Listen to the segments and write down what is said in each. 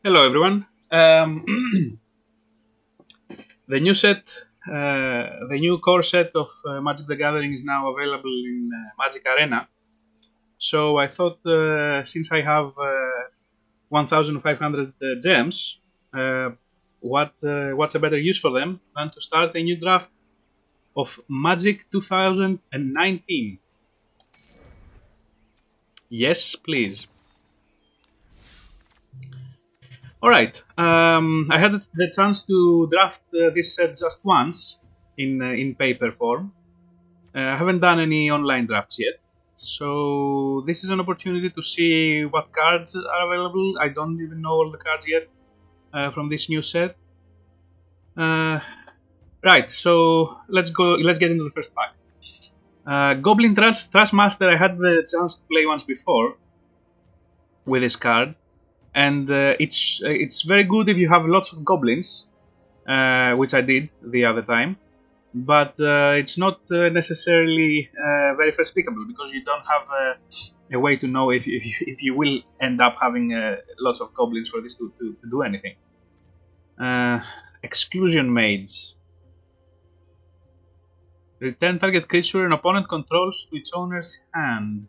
Hello everyone. The new set, the new core set of Magic the Gathering is now available in Magic Arena. So I thought, since I have 1,500 gems, what's a better use for them than to start a new draft of Magic 2019? Yes, please. All right. I had the chance to draft this set just once in paper form. I haven't done any online drafts yet, so this is an opportunity to see what cards are available. I don't even know all the cards yet from this new set. Right. So let's go. Let's get into the first pack. Goblin Trash Master. I had the chance to play once before with this card, and it's very good if you have lots of goblins, which I did the other time. But it's not necessarily very first pickable because you don't have a way to know if you will end up having lots of goblins for this to do anything. Exclusion Mage. Return target creature an opponent controls to its owner's hand.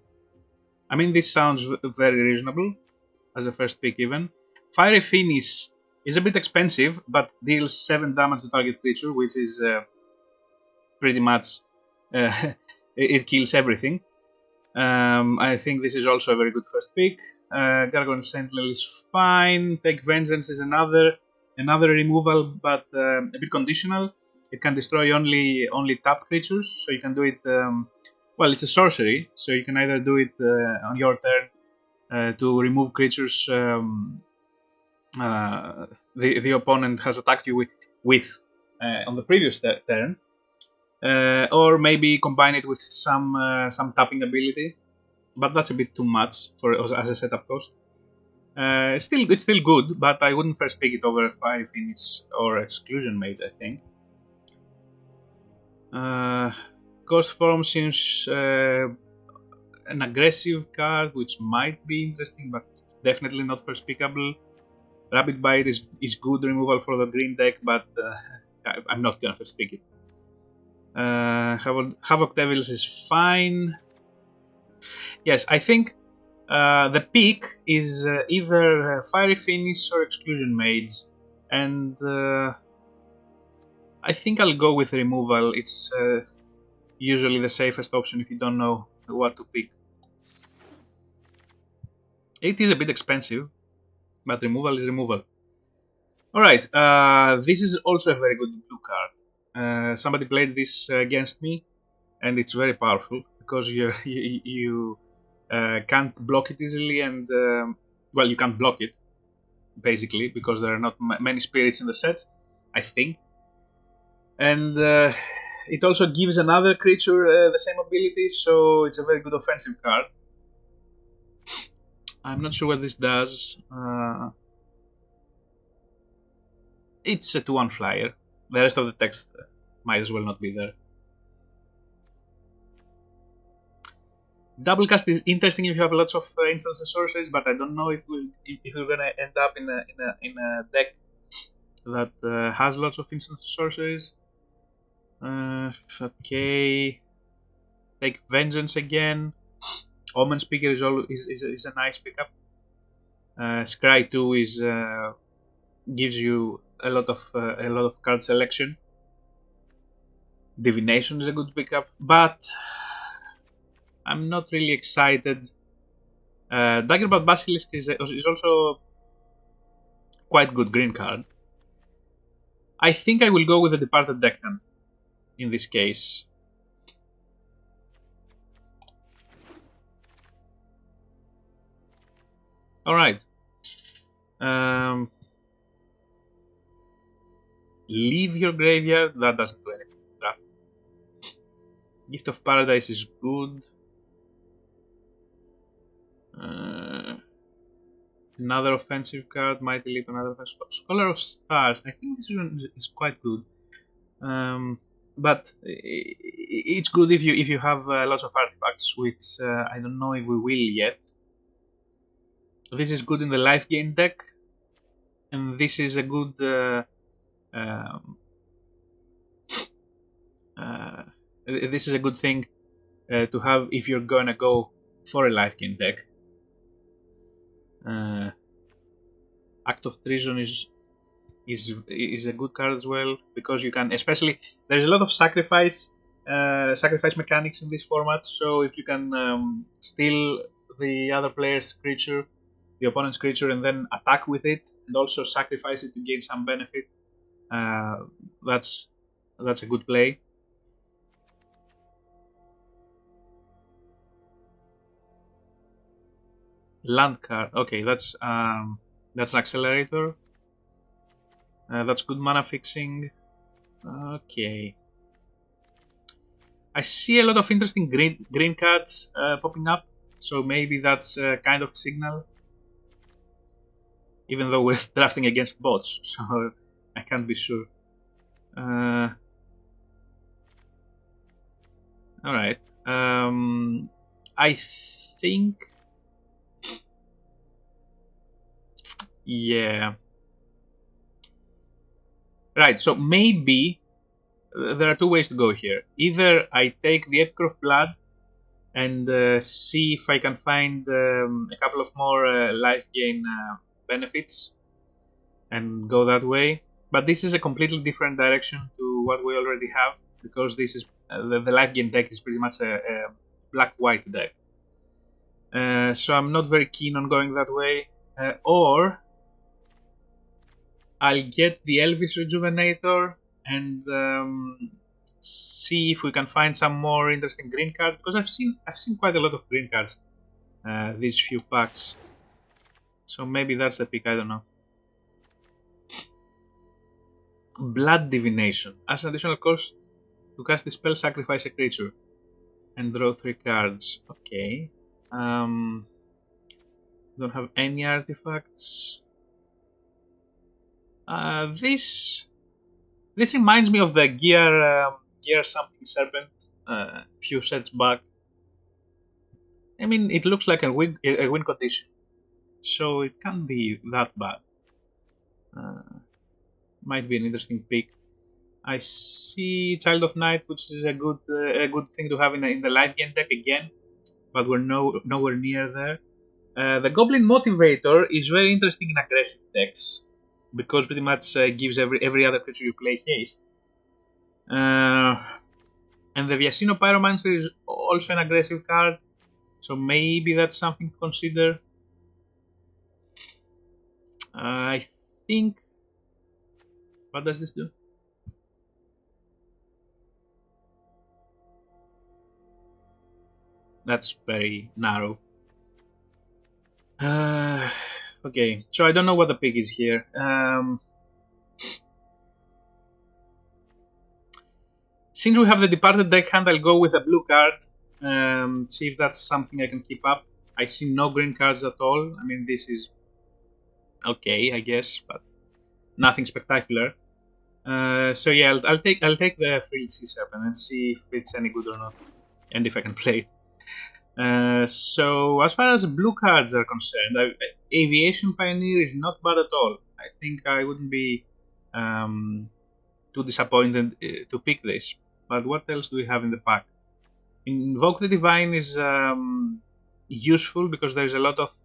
I mean, this sounds very reasonable as a first pick even. Fiery Finish is a bit expensive, but deals 7 damage to target creature, which is pretty much it kills everything. I think this is also a very good first pick. Gargoyle Sentinel is fine. Take Vengeance is another removal, but a bit conditional. It can destroy only tapped creatures, so you can do it. Well, it's a sorcery, so you can either do it on your turn to remove creatures the opponent has attacked you with on the previous turn. Or maybe combine it with some tapping ability, but that's a bit too much for as a setup cost. It's still good, but I wouldn't first pick it over Fire Finish or Exclusion Mage. I think. Ghost Form seems an aggressive card, which might be interesting, but it's definitely not first pickable. Rapid Bite is good removal for the green deck, but I'm not gonna first pick it. Havoc Devils is fine. Yes, I think the pick is either Fiery Finish or Exclusion Mage, and I think I'll go with removal. It's usually the safest option if you don't know what to pick. It is a bit expensive, but removal is removal. Alright, this is also a very good blue card. Somebody played this against me, and it's very powerful because you can't block it easily, and well, you can't block it basically because there are not many spirits in the set, I think. And it also gives another creature the same ability, so it's a very good offensive card. I'm not sure what this does. It's a 2/1 flyer. The rest of the text might as well not be there. Double cast is interesting if you have lots of instants and sorceries, but I don't know if you're gonna end up in a deck that has lots of instants and sorceries. Okay, take Vengeance again. Omen Speaker is a nice pickup. Scry 2 is gives you a lot of card selection. Divination is a good pickup, but I'm not really excited. Daggerbout Basilisk is also quite good green card. I think I will go with the Departed Deckhand in this case. Alright. Leave your graveyard. That doesn't do anything. Draft. Gift of Paradise is good. Another offensive card. Mighty Leap, another offensive card. Scholar of Stars. I think this one is quite good. But it's good if you have lots of artifacts, which I don't know if we will yet. This is good in the life gain deck. and this is a good this is a good thing to have if you're gonna go for a life gain deck. Act of Treason is a good card as well, because you can, especially there's a lot of sacrifice mechanics in this format. So if you can steal the other player's creature, the opponent's creature, and then attack with it, and also sacrifice it to gain some benefit, that's a good play. Land card. Okay, that's an accelerator. That's good mana fixing. Okay. I see a lot of interesting green cards popping up, so maybe that's kind of a signal. Even though we're drafting against bots, so I can't be sure. Alright. I think... Yeah. Right, so maybe there are two ways to go here. Either I take the Epic of Blood and see if I can find a couple of more life gain benefits and go that way. But this is a completely different direction to what we already have, because this is the life gain deck is pretty much a black-white deck. So I'm not very keen on going that way. Or I'll get the Elvis Rejuvenator and see if we can find some more interesting green cards, because I've seen quite a lot of green cards these few packs. So maybe that's the pick, I don't know. Blood Divination. As an additional cost to cast the spell, sacrifice a creature and draw 3 cards. Okay. Don't have any artifacts. This reminds me of the gear something serpent few sets back. I mean, it looks like a win condition, so it can't be that bad. Might be an interesting pick. I see Child of Night, which is a good thing to have in the life gain deck again, but we're nowhere near there. The Goblin Motivator is very interesting in aggressive decks, because pretty much gives every other creature you play haste. And the Viasino Pyromancer is also an aggressive card, so maybe that's something to consider. I think... What does this do? That's very narrow. Okay, so I don't know what the pick is here. Since we have the Departed deck hand, I'll go with a blue card. See if that's something I can keep up. I see no green cards at all. I mean, this is okay, I guess, but nothing spectacular. So yeah, I'll take the Frilled Sea Serpent and see if it's any good or not, and if I can play it. So as far as blue cards are concerned, Aviation Pioneer is not bad at all. I think I wouldn't be too disappointed to pick this. But what else do we have in the pack? Invoke the Divine is useful because there's a lot of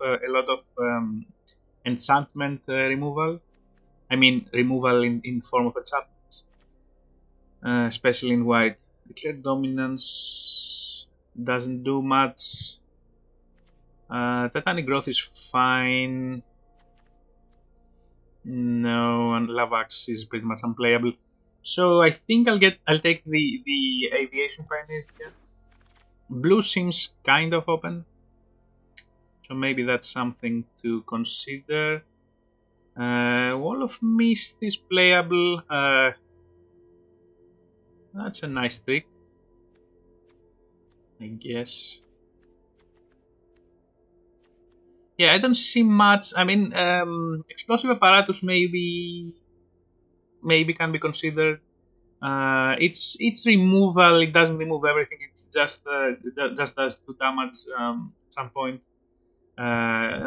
enchantment removal. I mean, removal in form of enchantments, especially in white. Declare Dominance doesn't do much. Titanic Growth is fine. No, and Lavax is pretty much unplayable. So I think I'll take the Aviation Pioneer here. Blue seems kind of open, so maybe that's something to consider. Wall of Mist is playable. That's a nice trick, I guess. Yeah, I don't see much. I mean, Explosive Apparatus maybe can be considered. It's removal. It doesn't remove everything. It's just does 2 damage at some point,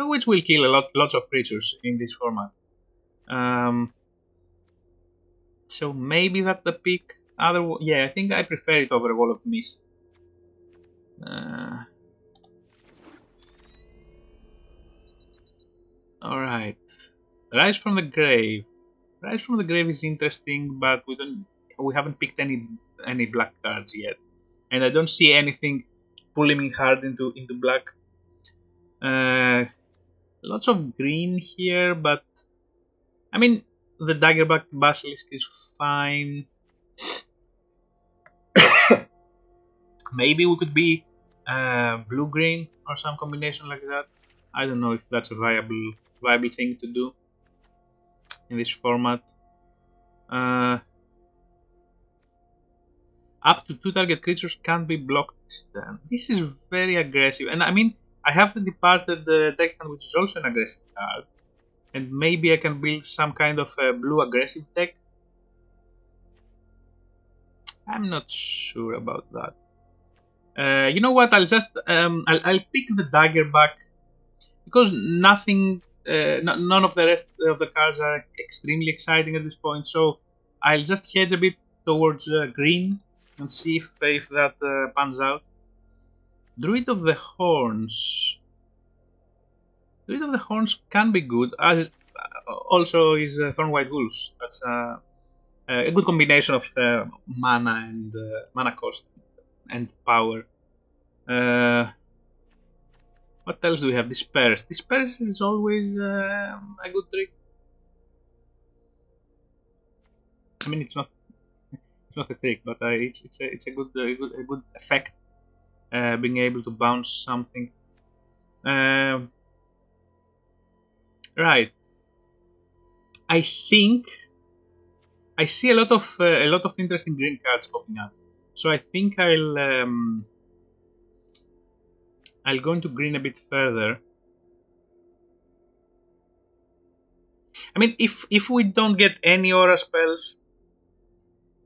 which will kill lots of creatures in this format. So maybe that's the pick. Yeah, I think I prefer it over Wall of Mist. Alright. Rise from the Grave. Rise from the Grave is interesting, but we haven't picked any black cards yet. And I don't see anything pulling me hard into black. Lots of green here, but I mean the Daggerback Basilisk is fine. Maybe we could be blue-green or some combination like that. I don't know if that's a viable thing to do in this format. Up to 2 target creatures can't be blocked this turn. This is very aggressive, and I mean I have the Departed Deckhand, which is also an aggressive card, and maybe I can build some kind of blue aggressive deck. I'm not sure about that. You know what? I'll just I'll pick the Daggerback because nothing, none of the rest of the cards are extremely exciting at this point. So I'll just hedge a bit towards green and see if that pans out. Druid of the Horns. Druid of the Horns can be good, as also is Thornwhite Wolves. That's a good combination of mana and mana cost and power. What else do we have? Disperse. Disperse is always a good trick. I mean, it's not a trick, but it's a good effect. Being able to bounce something. Right. I think I see a lot of interesting green cards popping up. So I think I'll go into green a bit further. I mean, if we don't get any aura spells,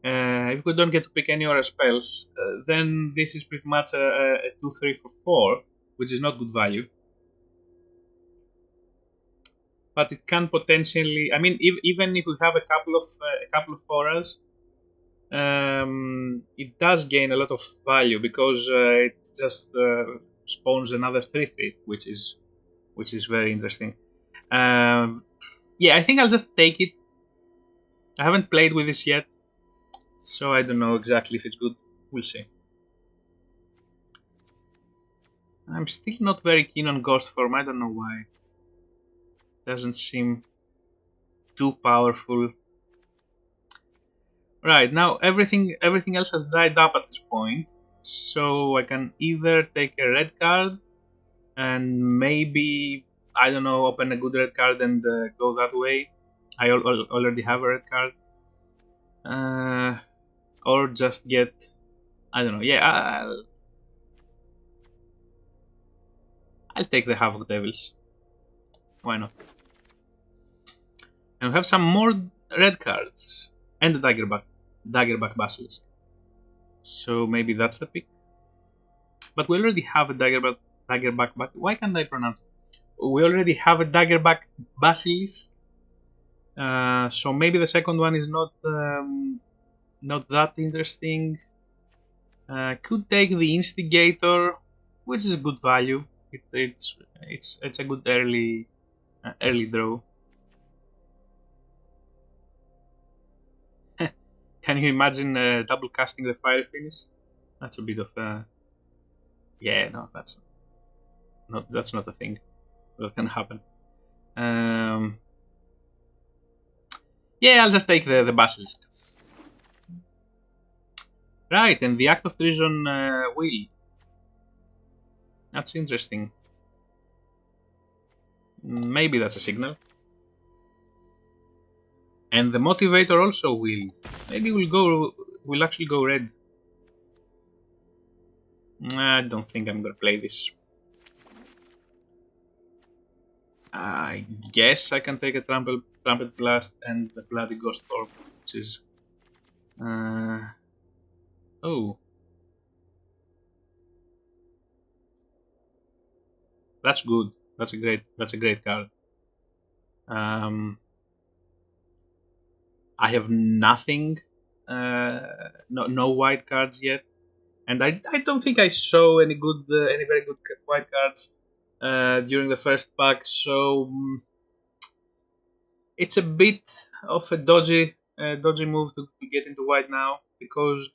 if we don't get to pick any aura spells, then this is pretty much a 2-3 for 4, which is not good value. But it can potentially, I mean, even if we have a couple of auras, it does gain a lot of value because it just spawns another 3/3, which is very interesting. Yeah, I think I'll just take it. I haven't played with this yet, so I don't know exactly if it's good. We'll see. I'm still not very keen on Ghost form. I don't know why. Doesn't seem too powerful. Right, now everything else has dried up at this point, so I can either take a red card and maybe, I don't know, open a good red card and go that way. I already have a red card. Or just get, I don't know, yeah, I'll take the Havoc Devils. Why not? And we have some more red cards and the Daggerback Basilisk. So maybe that's the pick. But we already have a Daggerback Basilisk. Why can't I pronounce it? We already have a Daggerback Basilisk. So maybe the second one is not that interesting. Could take the Instigator, which is a good value. It's a good early draw. Can you imagine double casting the Fire Finish? That's a bit of a... Yeah, no, that's not a thing that can happen. Yeah, I'll just take the Basilisk. Right, and the Act of Treason Wield. That's interesting. Maybe that's a signal. And the Motivator also Wield. Maybe we'll actually go red. I don't think I'm gonna play this. I guess I can take a Trumpet Blast and the Bloody Ghost Orb, which is... oh. That's good. That's a great card. I have nothing, no white cards yet, and I don't think I saw any very good white cards during the first pack. So it's a bit of a dodgy move to get into white now, because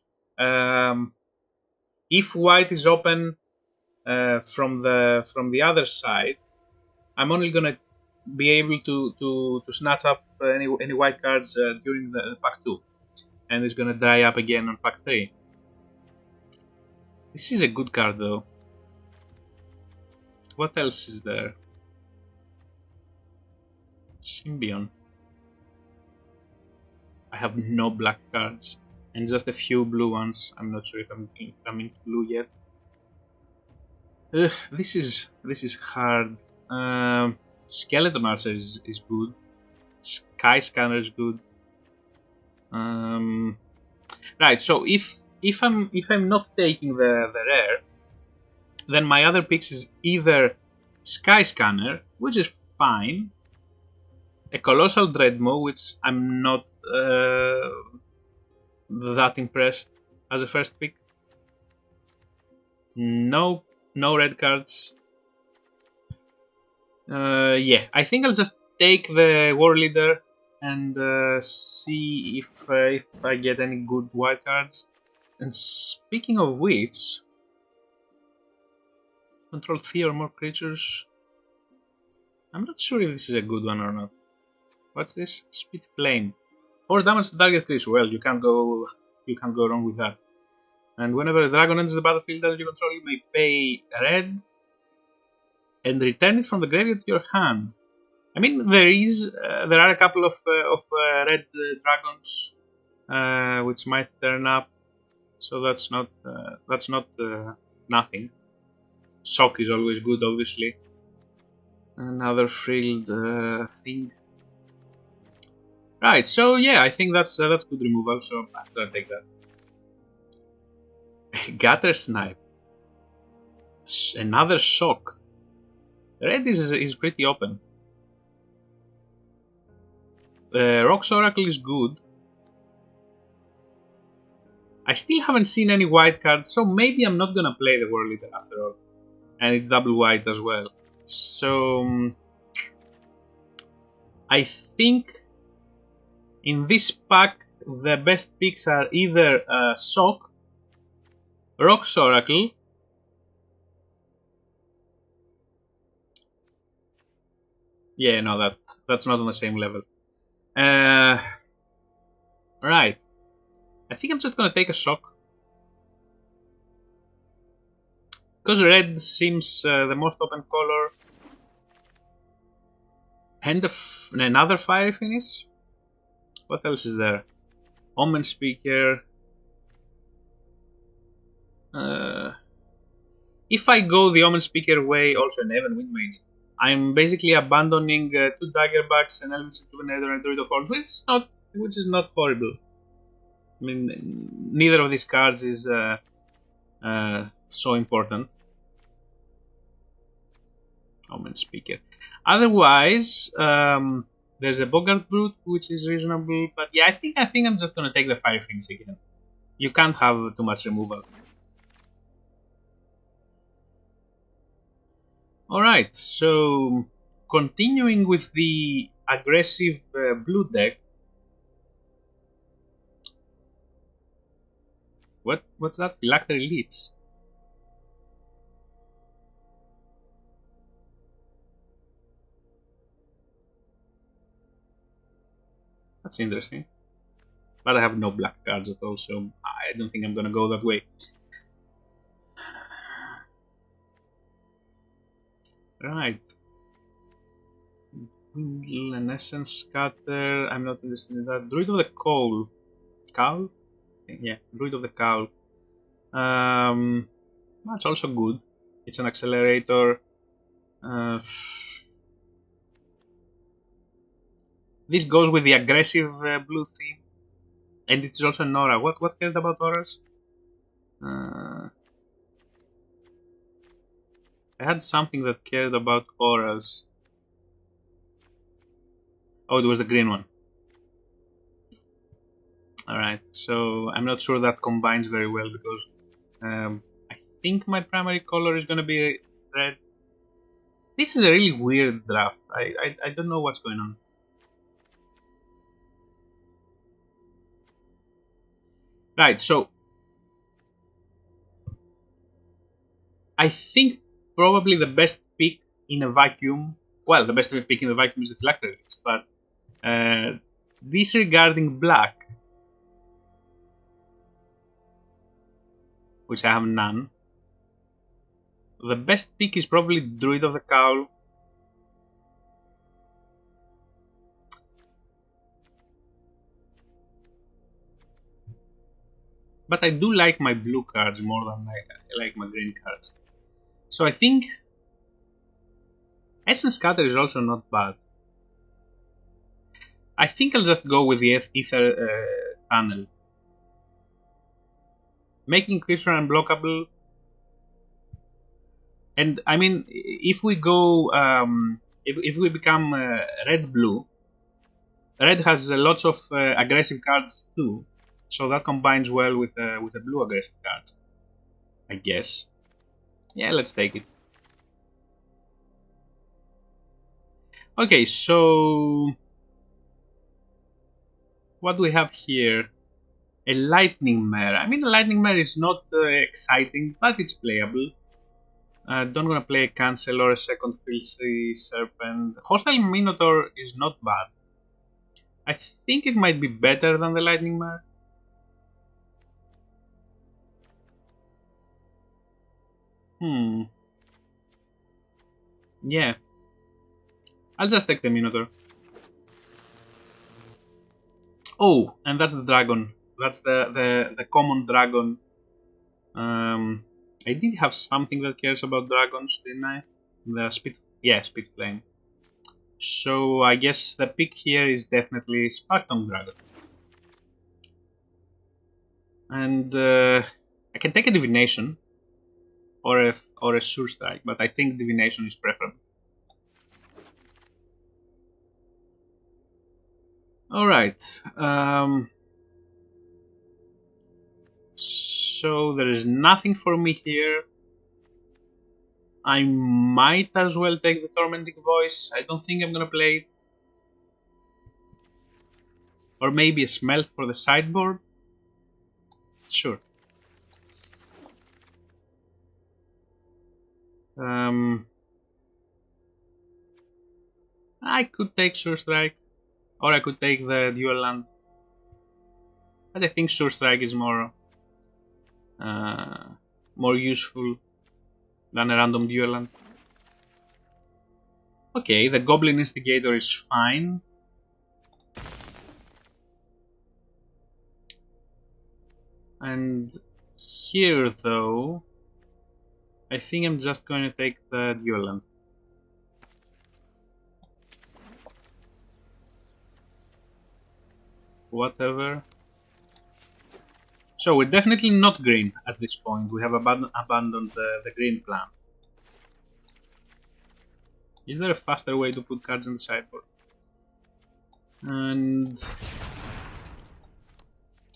if white is open from the other side, I'm only gonna be able to snatch up any white cards during the pack 2, and it's gonna dry up again on pack 3. This is a good card though. What else is there? Symbiont. I have no black cards and just a few blue ones. I'm not sure if I'm into blue yet. Ugh, this is hard. Skeleton Archer is good. Sky Scanner is good. Right. So if I'm not taking the rare, then my other picks is either Sky Scanner, which is fine, a Colossal Dreadmaw, which I'm not that impressed as a first pick. No red cards. Yeah, I think I'll just take the War Leader and see if I get any good white cards. And speaking of which, control 3 or more creatures. I'm not sure if this is a good one or not. What's this? Spit Flame. 4 damage to target creature. Well, you can't go wrong with that. And whenever a dragon enters the battlefield that you control, you may pay red and return it from the graveyard to your hand. I mean, there are a couple of red dragons which might turn up, so that's not nothing. Shock is always good, obviously. Another frilled thing. Right, so yeah, I think that's good removal, so I'm gonna take that. Gutter Snipe. Another Shock. Red is pretty open. Rock's Oracle is good. I still haven't seen any white cards, so maybe I'm not gonna play the War Leader after all. And it's double white as well. So I think in this pack the best picks are either Shock, Rock's Oracle, yeah, no, that's not on the same level. Right. I think I'm just gonna take a Shock. Because red seems the most open color. And another Fiery Finish. What else is there? Omen Speaker. If I go the Omen Speaker way, also an Even Windmage, I'm basically abandoning 2 Daggerbacks, an Elven Rejuvenator, and Druid of Horns, which is not horrible. I mean, neither of these cards is so important. Omen Speaker. Otherwise, there's a Bogart Brute, which is reasonable, but yeah, I think I'm just gonna take the Fire Finish again. You can't have too much removal. Alright, so continuing with the aggressive blue deck. What's that? Phylactery Leech. That's interesting. But I have no black cards at all, so I don't think I'm gonna go that way. Right. An Essence Scatter. I'm not interested in that. Druid of the Cowl. Cowl? Yeah, Druid of the Cowl. That's also good. It's an accelerator. This goes with the aggressive blue theme. And it's also an aura. What cares about auras? I had something that cared about auras. Oh, it was the green one. Alright, so I'm not sure that combines very well because I think my primary color is gonna be red. This is a really weird draft. I don't know what's going on. Right, so I think probably the best pick in a vacuum. Well, the best pick in the vacuum is the Phylactery, but disregarding black, which I have none, the best pick is probably Druid of the Cowl. But I do like my blue cards more than I like my green cards. So I think Essence Scatter is also not bad. I think I'll just go with the Ether Tunnel. Making creature unblockable. And I mean, if we go, if we become red-blue, red has lots of aggressive cards too. So that combines well with the blue aggressive cards, I guess. Yeah, let's take it. Okay, so what do we have here? A Lightning Mare. I mean, the Lightning Mare is not exciting, but it's playable. Don't gonna play a Cancel or a second Filthy Serpent. Hostile Minotaur is not bad. I think it might be better than the Lightning Mare. Yeah. I'll just take the Minotaur. Oh, and that's the dragon. That's the common dragon. I did have something that cares about dragons, didn't I? The Speed Flame. So I guess the pick here is definitely Sparkton Dragon. And I can take a Divination or a Sure Strike, but I think Divination is preferable. Alright. So there is nothing for me here. I might as well take the Tormenting Voice. I don't think I'm gonna play it. Or maybe a Smelt for the sideboard. Sure. I could take Sure Strike. Or I could take the Dual Land. But I think Sure Strike is more useful than a random Dual Land. Okay, the Goblin Instigator is fine. And here, though, I think I'm just going to take the Dual Land. Whatever. So we're definitely not green at this point. We have abandoned the green plan. Is there a faster way to put cards in the sideboard? And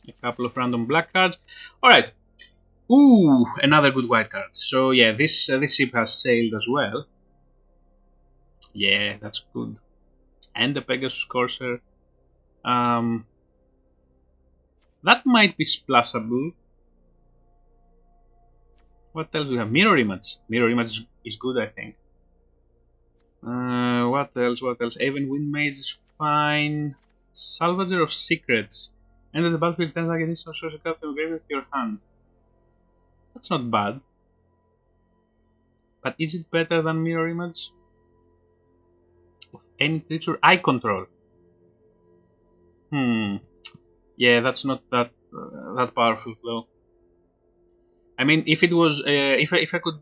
a couple of random black cards. Alright. Ooh, another good white card. So yeah, this ship has sailed as well. Yeah, that's good. And the Pegasus Courser. That might be splashable. What else do we have? Mirror Image. Mirror Image is good, I think. What else? What else? Aven Windmage is fine. Salvager of Secrets. And as the battlefield turns against no source of card from your graveyard to your hand. That's not bad. But is it better than Mirror Image? Of any creature I control. Yeah, that's not that powerful though. I mean, if it was, if I could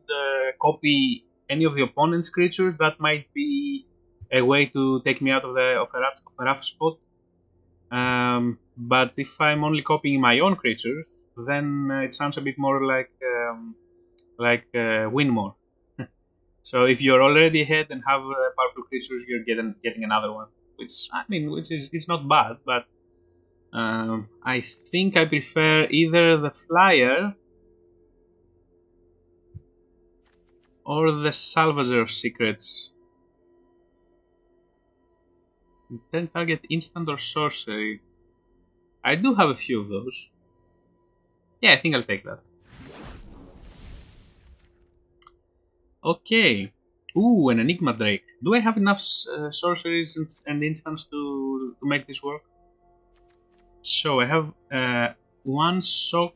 copy any of the opponent's creatures, that might be a way to take me out of a rough spot. But if I'm only copying my own creatures, then it sounds a bit more like win more. So if you're already ahead and have powerful creatures, you're getting another one, which I mean, it's not bad, but I think I prefer either the flyer or the Salvager of Secrets. 10 target instant or sorcery. I do have a few of those. Yeah, I think I'll take that. Okay. Ooh, an Enigma Drake. Do I have enough sorceries and instants to make this work? So I have 1 sock,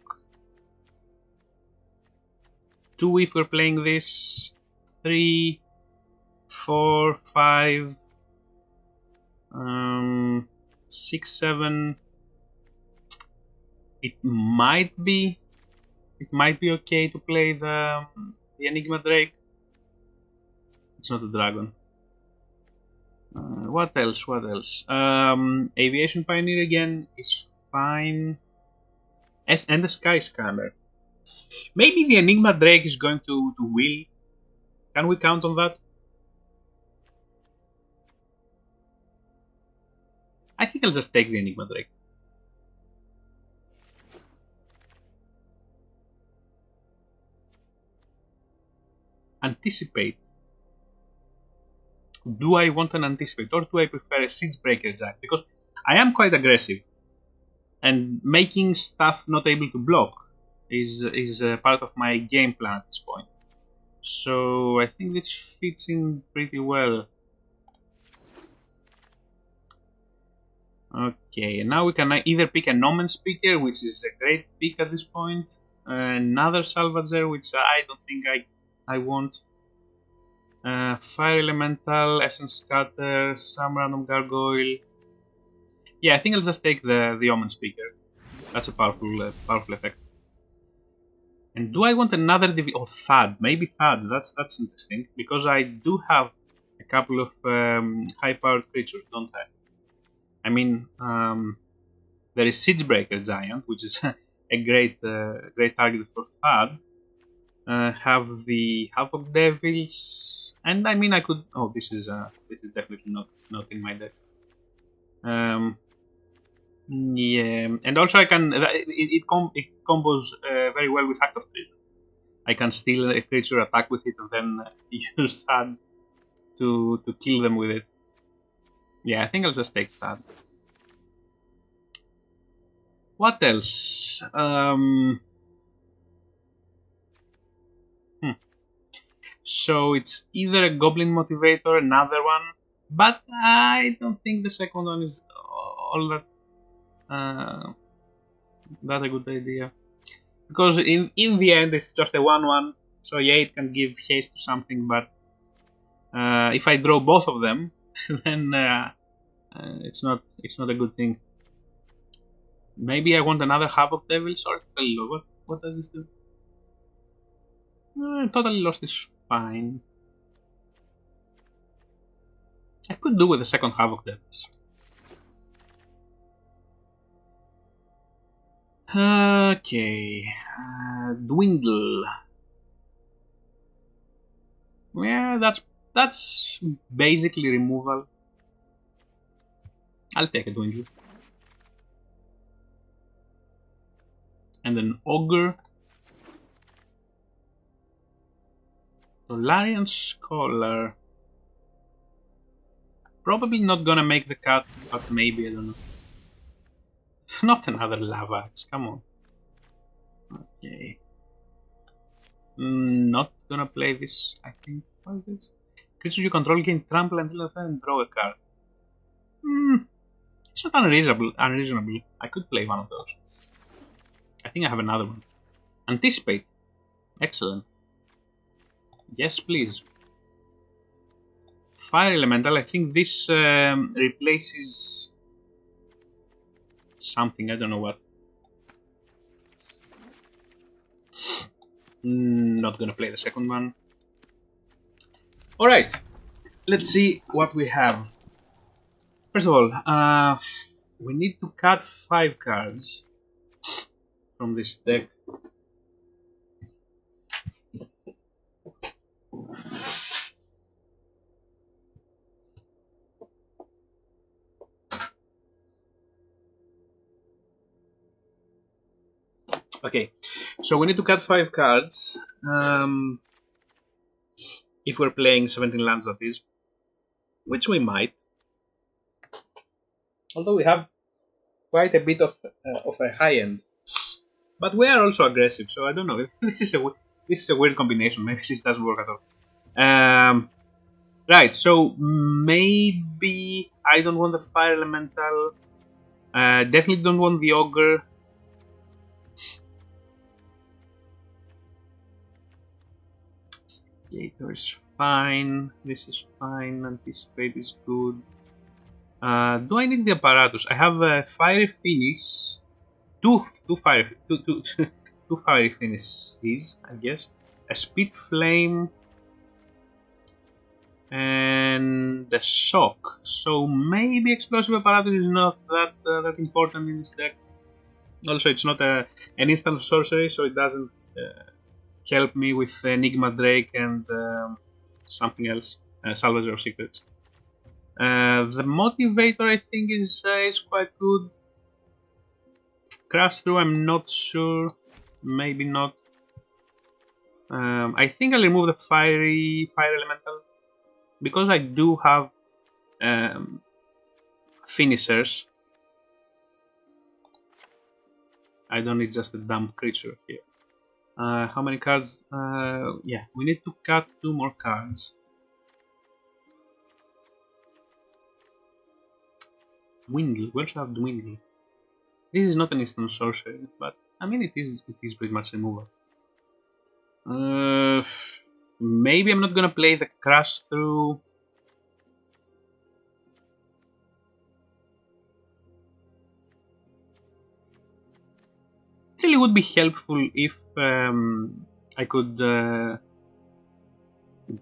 2 if we're playing this, 3, 4, 5, 6, 7. It might be okay to play the Enigma Drake. It's not a dragon. What else? Aviation Pioneer again is fine. And the Sky Scanner. Maybe the Enigma Drake is going to wheel. Can we count on that? I think I'll just take the Enigma Drake. Anticipate. Do I want an Anticipate or do I prefer a Siege Breaker Jack? Because I am quite aggressive. And making stuff not able to block is part of my game plan at this point. So I think this fits in pretty well. Okay, now we can either pick an Omen Speaker, which is a great pick at this point, another Salvager, which I don't think I want, Fire Elemental, Essence Scatter, some random Gargoyle. Yeah, I think I'll just take the Omen Speaker. That's a powerful effect. And do I want another Thad? Maybe Thad. That's interesting because I do have a couple of high-powered creatures, don't I? I mean, there is Siegebreaker Giant, which is a great target for Thad. Have the Havoc Devils, and I mean I could. Oh, this is definitely not in my deck. Yeah, and also I can. It combos very well with Act of Treason. I can steal a creature, attack with it, and then use Thad to kill them with it. Yeah, I think I'll just take that. What else? So it's either a Goblin Motivator, another one, but I don't think the second one is all that a good idea. Because in the end it's just a 1/1, so yeah, it can give haste to something, but if I draw both of them, then it's not a good thing. Maybe I want another Havoc Devil. Sorry, what does this do? Totally Lost is fine. I could do with the second Havoc Devils. Okay, Dwindle. Yeah, that's basically removal. I'll take a Dwindle. And an Ogre. Solarian Scholar. Probably not gonna make the cut, but maybe, I don't know. Not another Lava Axe, come on. Okay. Not gonna play this, I think. What is this? Creatures you control gain trample until and draw a card. It's not unreasonable. I could play one of those. I think I have another one. Anticipate. Excellent. Yes, please. Fire Elemental. I think this replaces something. I don't know what. Not gonna play the second one. Alright. Let's see what we have. First of all, we need to cut 5 cards from this deck. Okay, so we need to cut 5 cards. If we're playing 17 lands, that is. Which we might. Although we have quite a bit of a high end. But we are also aggressive, so I don't know. This is a weird combination. Maybe this doesn't work at all. Right, so maybe I don't want the fire elemental. Definitely don't want the ogre. Gator is fine. This is fine. Anticipate is good. Do I need the apparatus? I have a fiery finish. Two fiery finishes, I guess. A speed flame and the shock. So maybe explosive apparatus is not that important in this deck. Also, it's not an instant sorcery, so it doesn't help me with Enigma Drake and something else, Salvager of Secrets. The Motivator, I think, is quite good. Crash Through, I'm not sure. Maybe not. I think I'll remove the Fire Elemental. Because I do have finishers. I don't need just a dumb creature here. How many cards? Yeah, we need to cut 2 more cards. Dwindle. We also have Dwindle. This is not an instant sorcery, but I mean it is pretty much removal. Maybe I'm not gonna play the Crash Through. It really would be helpful if I could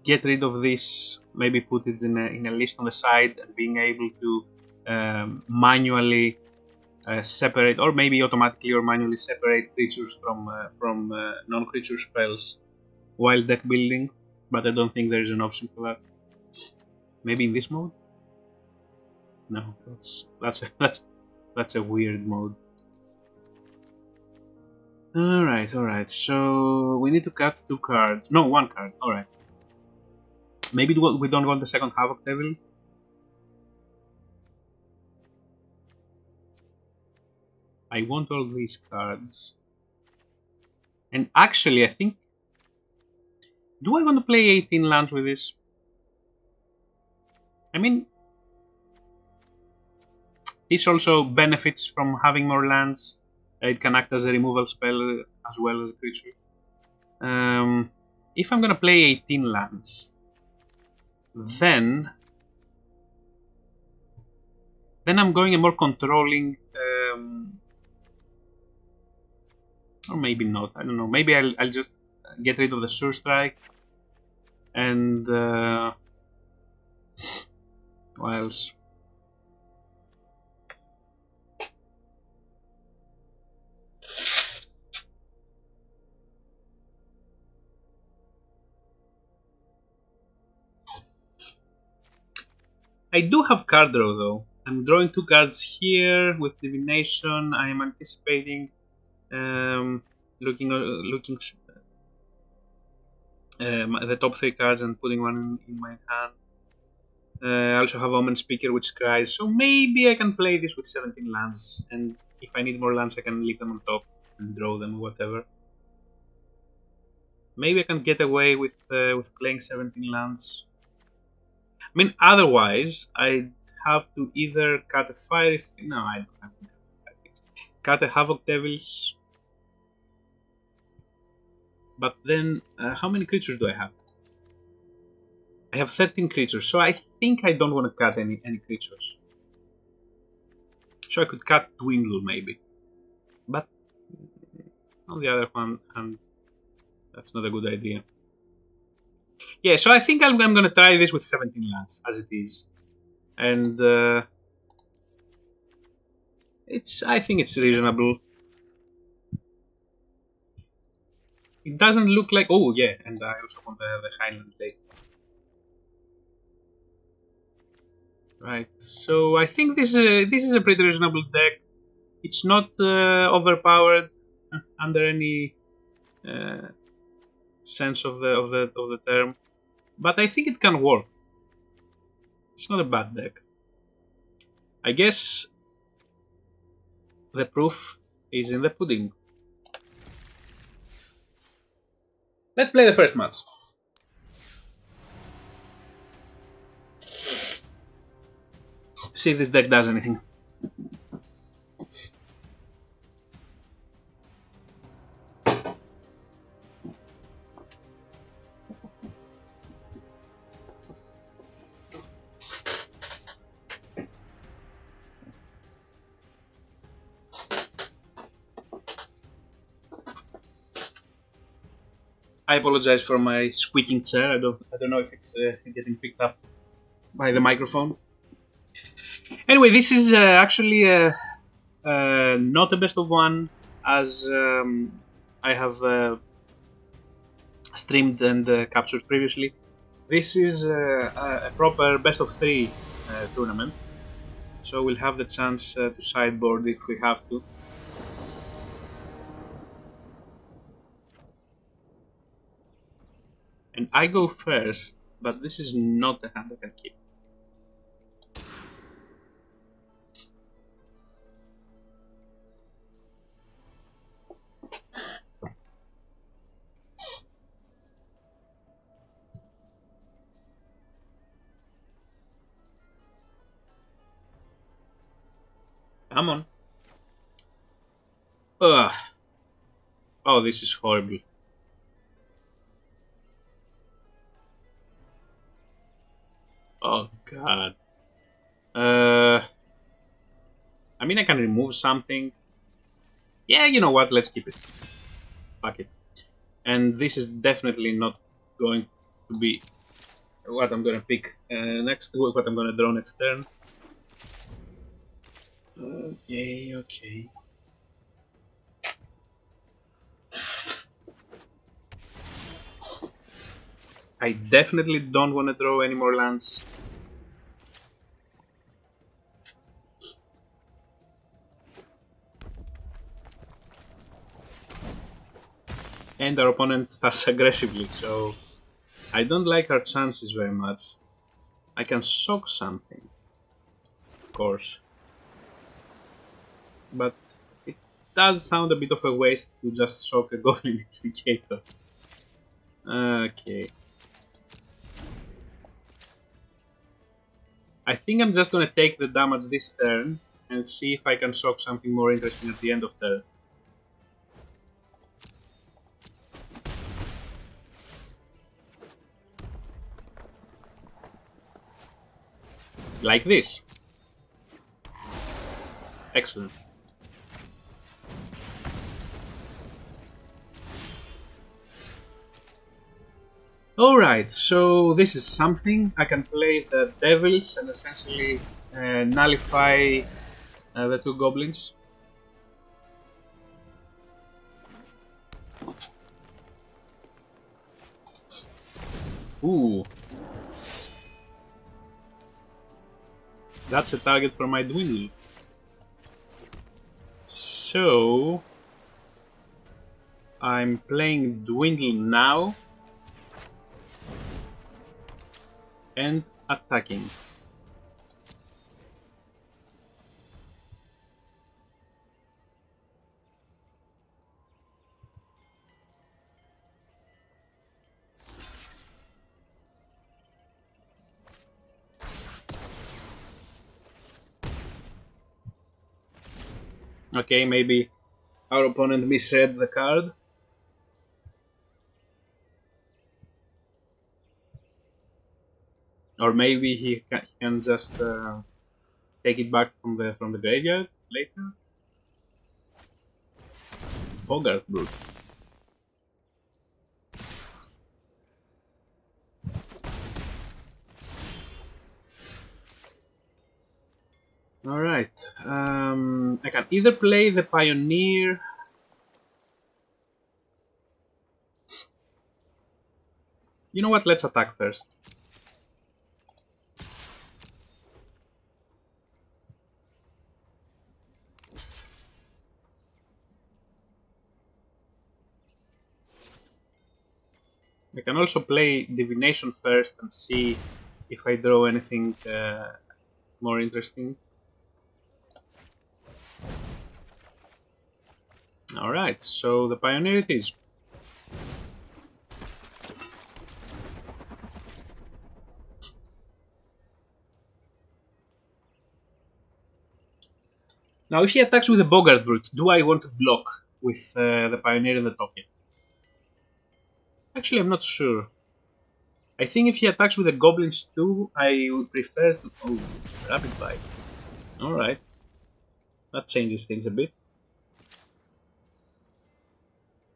get rid of this, maybe put it in a list on the side, and being able to manually separate, or maybe automatically or manually separate creatures from non-creature spells while deck building. But I don't think there is an option for that. Maybe in this mode? No, that's a weird mode. Alright, so we need to cut 2 cards. No, 1 card, alright. Maybe we don't want the second Havoc Devil. I want all these cards. And actually, I think... Do I want to play 18 lands with this? I mean... This also benefits from having more lands. It can act as a removal spell as well as a creature. If I'm gonna play 18 lands, then I'm going a more controlling, or maybe not. I don't know. Maybe I'll just get rid of the Sure Strike and what else? I do have card draw though. I'm drawing 2 cards here with Divination. I am anticipating looking the top 3 cards and putting one in my hand. I also have Omen Speaker which cries, so maybe I can play this with 17 lands, and if I need more lands I can leave them on top and draw them or whatever. Maybe I can get away with playing 17 lands. I mean, otherwise, I'd have to either cut a fiery... No, I don't have to cut a Havoc Devils. But then, how many creatures do I have? I have 13 creatures, so I think I don't want to cut any creatures. So I could cut Dwindle, maybe. But, on the other hand, that's not a good idea. Yeah, so I think I'm gonna try this with 17 lands as it is, and I think it's reasonable. It doesn't look like... Oh yeah, and I also want the Highland Lake. Right, so I think this is a pretty reasonable deck. It's not overpowered. under any sense of the term, but I think it can work. It's not a bad deck. I guess the proof is in the pudding. Let's play the first match. See if this deck does anything. I apologize for my squeaking chair. I don't know if it's getting picked up by the microphone. Anyway, this is actually not a best of one, as I have streamed and captured previously. This is a proper best of three tournament, so we'll have the chance to sideboard if we have to. And I go first, but this is not a hand I can keep. Come on. Ugh. Oh, this is horrible. Oh god. I mean, I can remove something. Yeah, you know what? Let's keep it. Fuck it. And this is definitely not going to be what I'm gonna pick next. What I'm gonna draw next turn. Okay, okay. I definitely don't want to draw any more lands. And our opponent starts aggressively, so I don't like our chances very much. I can shock something, of course, but it does sound a bit of a waste to just shock a Goblin Instigator. Okay. I think I'm just gonna take the damage this turn and see if I can shock something more interesting at the end of turn. Like this. Excellent. Alright, so this is something. I can play the Devils and essentially nullify the two Goblins. Ooh. That's a target for my Dwindle. So I'm playing Dwindle now and attacking. Okay, maybe our opponent misread the card. Or maybe he can just take it back from the graveyard later. Bogart Brute. Alright, I can either play the Pioneer. You know what, let's attack first. I can also play Divination first and see if I draw anything more interesting. Alright, so the Pioneer it is. Now if he attacks with a Bogart Brute, do I want to block with the Pioneer and the token? Actually, I'm not sure. I think if he attacks with the Goblins too, I would prefer to... Oh, Rapid Bite. Alright. That changes things a bit.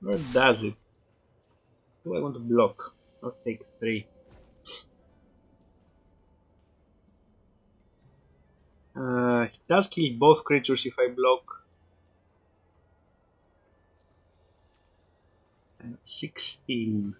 Or does it? Do I want to block? Or take 3? He does kill both creatures if I block. And 16.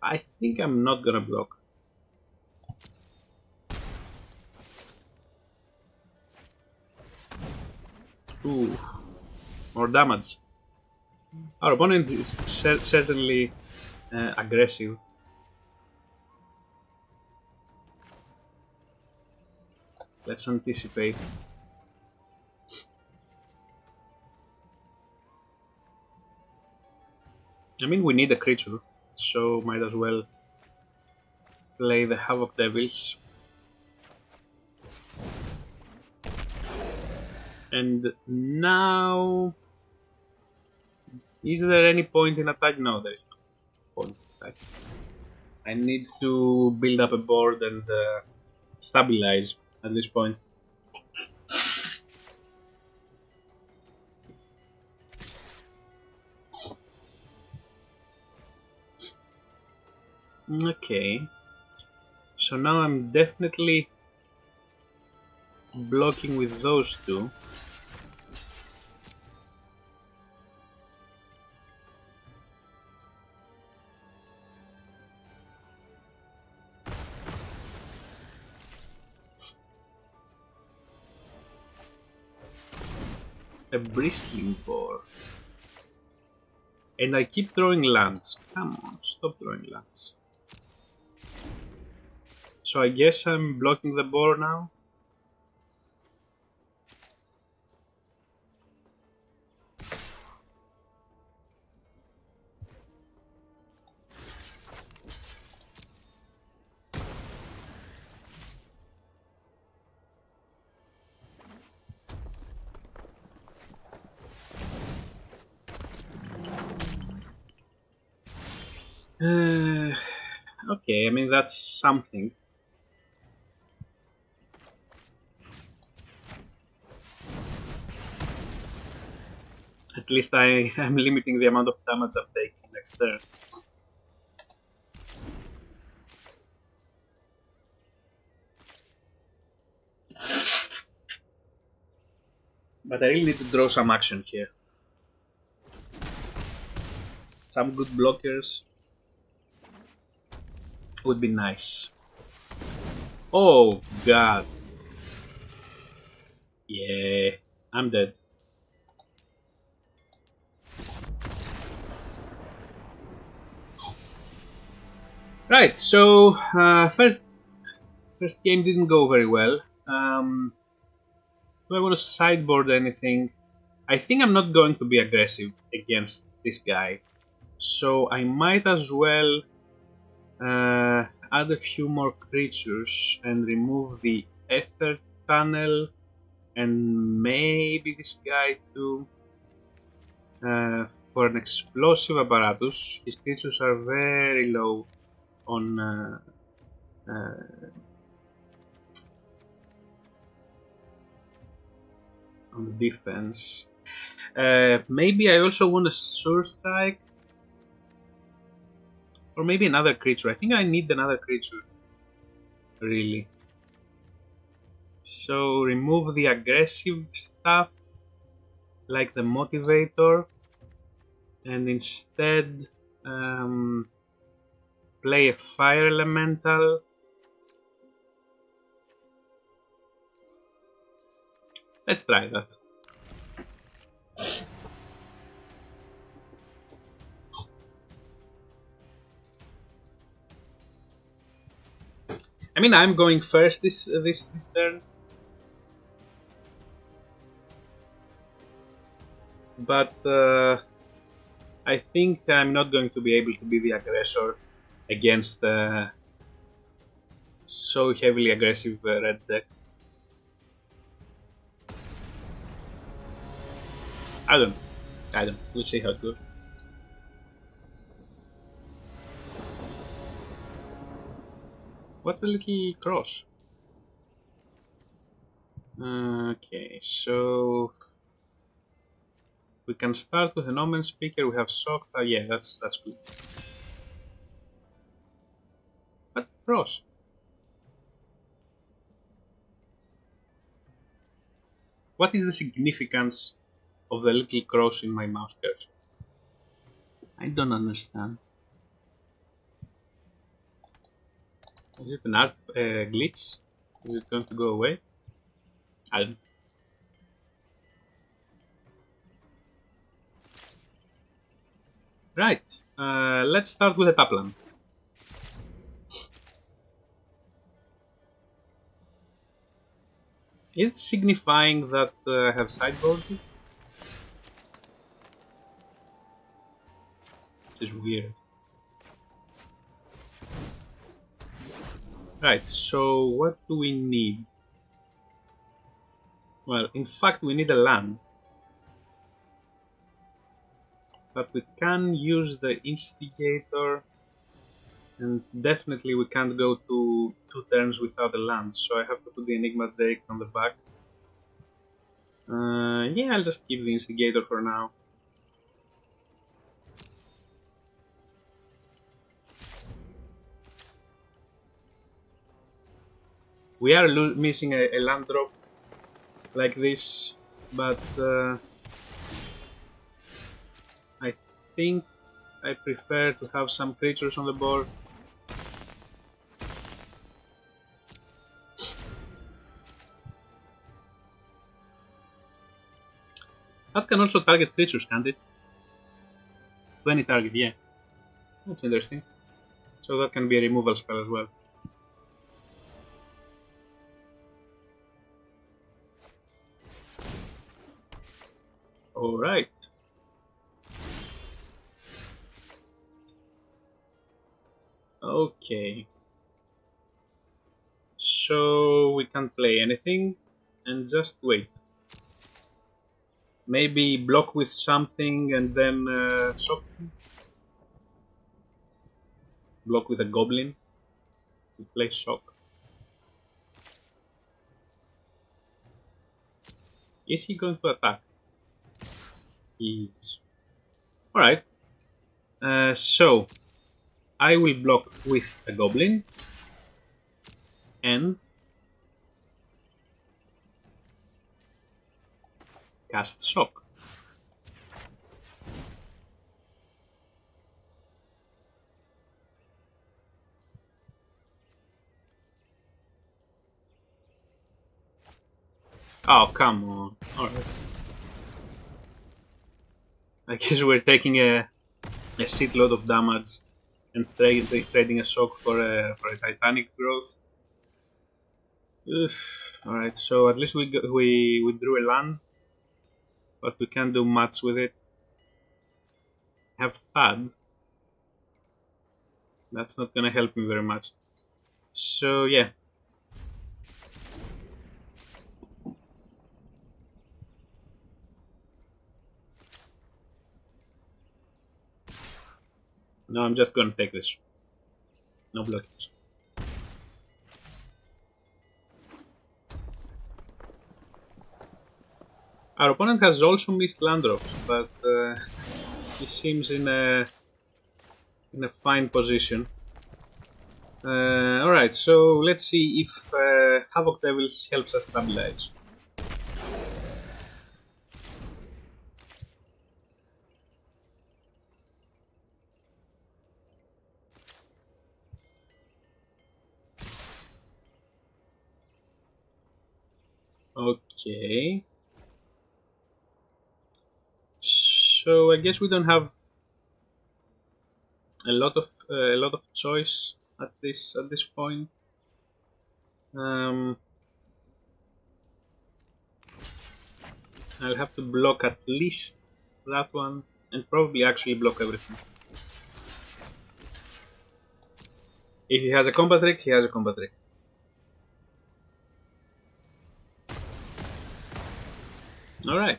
I think I'm not gonna block. Ooh, more damage. Our opponent is certainly aggressive. Let's anticipate. I mean, we need a creature, so might as well play the Havoc Devils. And now... Is there any point in attack? No, there is no point in attack. I need to build up a board and stabilize at this point. Okay. So now I'm definitely blocking with those two. A bristling boar. And I keep throwing lands. Come on, stop throwing lands. So I guess I'm blocking the boar now. Okay, I mean that's something. At least I am limiting the amount of damage I'm taking next turn. But I really need to draw some action here. Some good blockers would be nice. Oh god. Yeah, I'm dead. Right, so first game didn't go very well. Do I want to sideboard anything? I think I'm not going to be aggressive against this guy, so I might as well add a few more creatures and remove the Ether Tunnel and maybe this guy too. For an explosive apparatus, his creatures are very low on defense. Maybe I also want a Sword Strike, or maybe another creature. I think I need another creature, really. So remove the aggressive stuff, like the Motivator, and instead play a fire elemental. Let's try that. I mean, I'm going first this turn, but I think I'm not going to be able to be the aggressor against so heavily aggressive red deck. I don't know. We'll see how it goes. What's the little cross? Okay, so we can start with an Omen Speaker. We have Shock. Yeah, that's good. What's the cross? What is the significance of the little cross in my mouse cursor? I don't understand. Is it an art glitch? Is it going to go away? I don't know. Right, let's start with a Taplan. Is it signifying that I have sideboarded? This is weird. Right, so what do we need? Well, in fact we need a land. But we can use the Instigator, and definitely we can't go to 2 turns without a land, so I have to put the Enigma Drake on the back. Yeah, I'll just keep the Instigator for now. We are missing a land drop like this, but I think I prefer to have some creatures on the board. That can also target creatures, can't it? 20 target, yeah. That's interesting. So that can be a removal spell as well. Alright. Okay. So we can't play anything and just wait. Maybe block with something and then shock. Block with a goblin. To play shock. Is he going to attack? He is. Alright. So I will block with a goblin and cast shock. Oh, come on. Alright. I guess we're taking a shitload of damage and trading a shock for a Titanic growth. Alright, so at least we drew a land, but we can't do much with it. Have Thud. That's not gonna help me very much. So yeah. No, I'm just gonna take this. No blockage. Our opponent has also missed land drops, but he seems in a fine position. Alright, so let's see if Havoc Devils helps us stabilize. Okay. So I guess we don't have a lot of choice at this point. I'll have to block at least that one, and probably actually block everything. If he has a combat trick, he has a combat trick. Alright.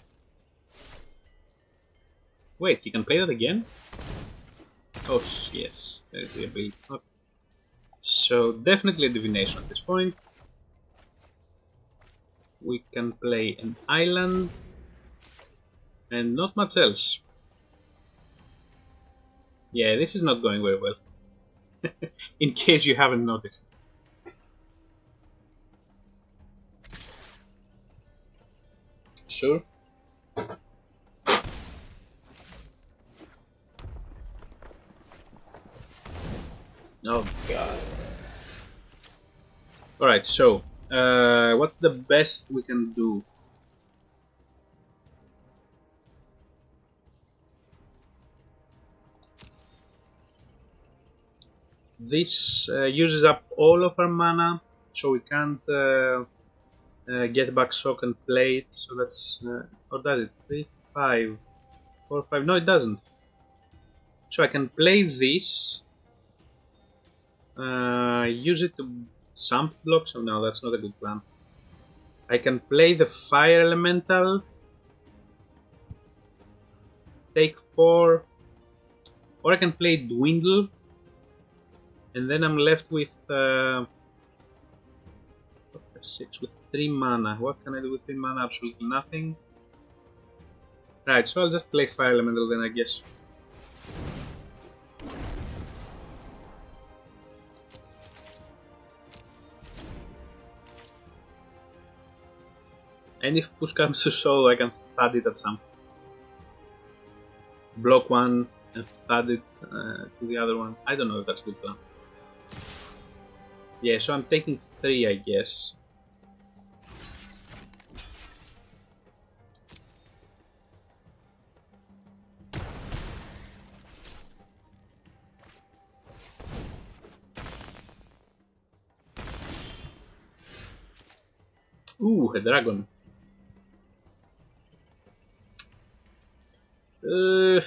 Wait, he can play that again? Oh, yes, there's the ability. Okay. So, definitely a divination at this point. We can play an island, and not much else. Yeah, this is not going very well. In case you haven't noticed. Sure. Oh god. Alright, so what's the best we can do? This uses up all of our mana, so we can't get back shock and play it. So that's or does it? 3, 5, 4, 5. No, it doesn't. So I can play this. Use it to sump blocks. Oh no, that's not a good plan. I can play the fire elemental. Take 4. Or I can play dwindle. And then I'm left with 6 with 3 mana. What can I do with 3 mana? Absolutely nothing. Right, so I'll just play fire elemental then, I guess. And if push comes to shove, I can add it at some. Block one and add it to the other one. I don't know if that's a good plan. Yeah, so I'm taking 3, I guess. Ooh, a dragon.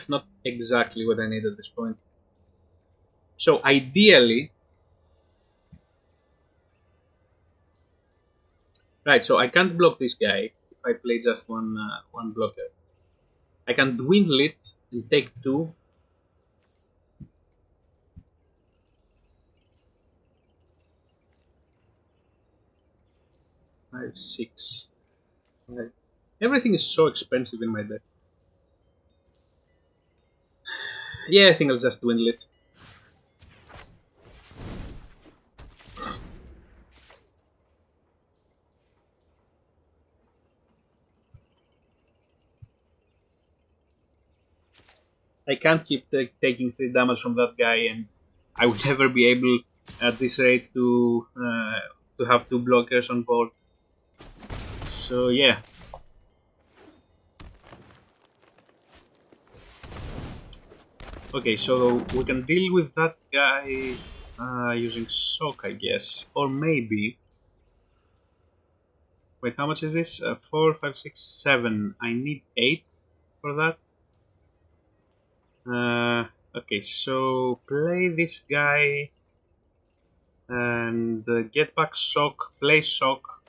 Not exactly what I need at this point. So ideally, right? So I can't block this guy if I play just one blocker. I can dwindle it and take 2. 5, 6. Right. Everything is so expensive in my deck. Yeah, I think I'll just dwindle it. I can't keep taking 3 damage from that guy, and I will never be able at this rate to have 2 blockers on board. So yeah. Okay, so we can deal with that guy using shock, I guess, or maybe. Wait, how much is this? 4, 5, 6, 7. I need 8 for that. Okay, so play this guy and get back shock, play shock.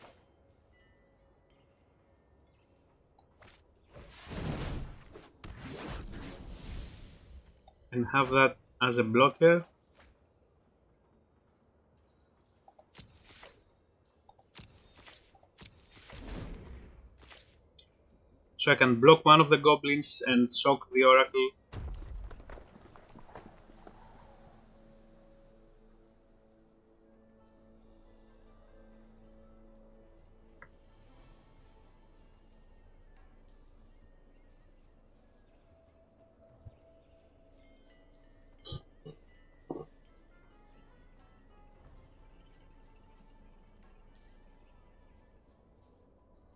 And have that as a blocker. So I can block one of the goblins and shock the oracle.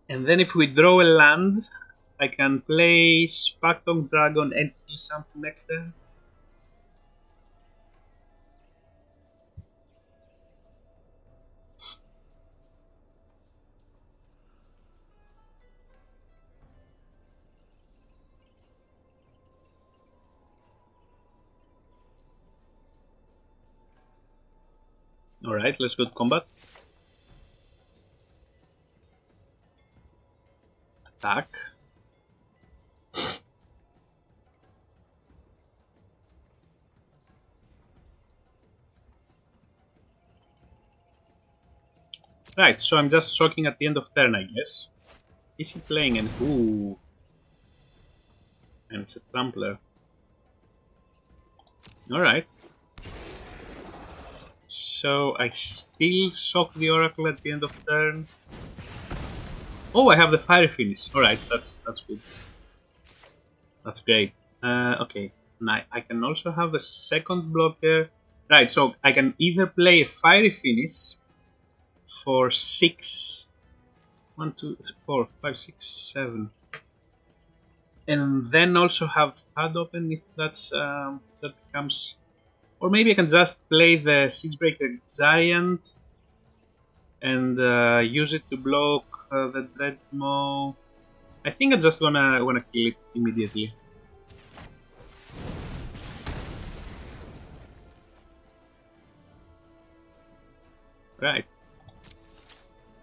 And then if we draw a land, I can play Spactong Dragon and kill something next turn. Alright, let's go to combat. Attack. Right, so I'm just shocking at the end of turn, I guess. Is he playing an... Ooh. And it's a trampler. Alright. So I still shock the Oracle at the end of turn. Oh, I have the fiery finish. Alright, that's good. That's great. Okay, now I can also have a second blocker. Right, so I can either play a fiery finish for 6, 1, 2, 4, 5, 6, 7, and then also have HUD open if that's that becomes, or maybe I can just play the Siegebreaker Giant and use it to block the Dreadmaw. I think I'm just wanna kill it immediately. Right.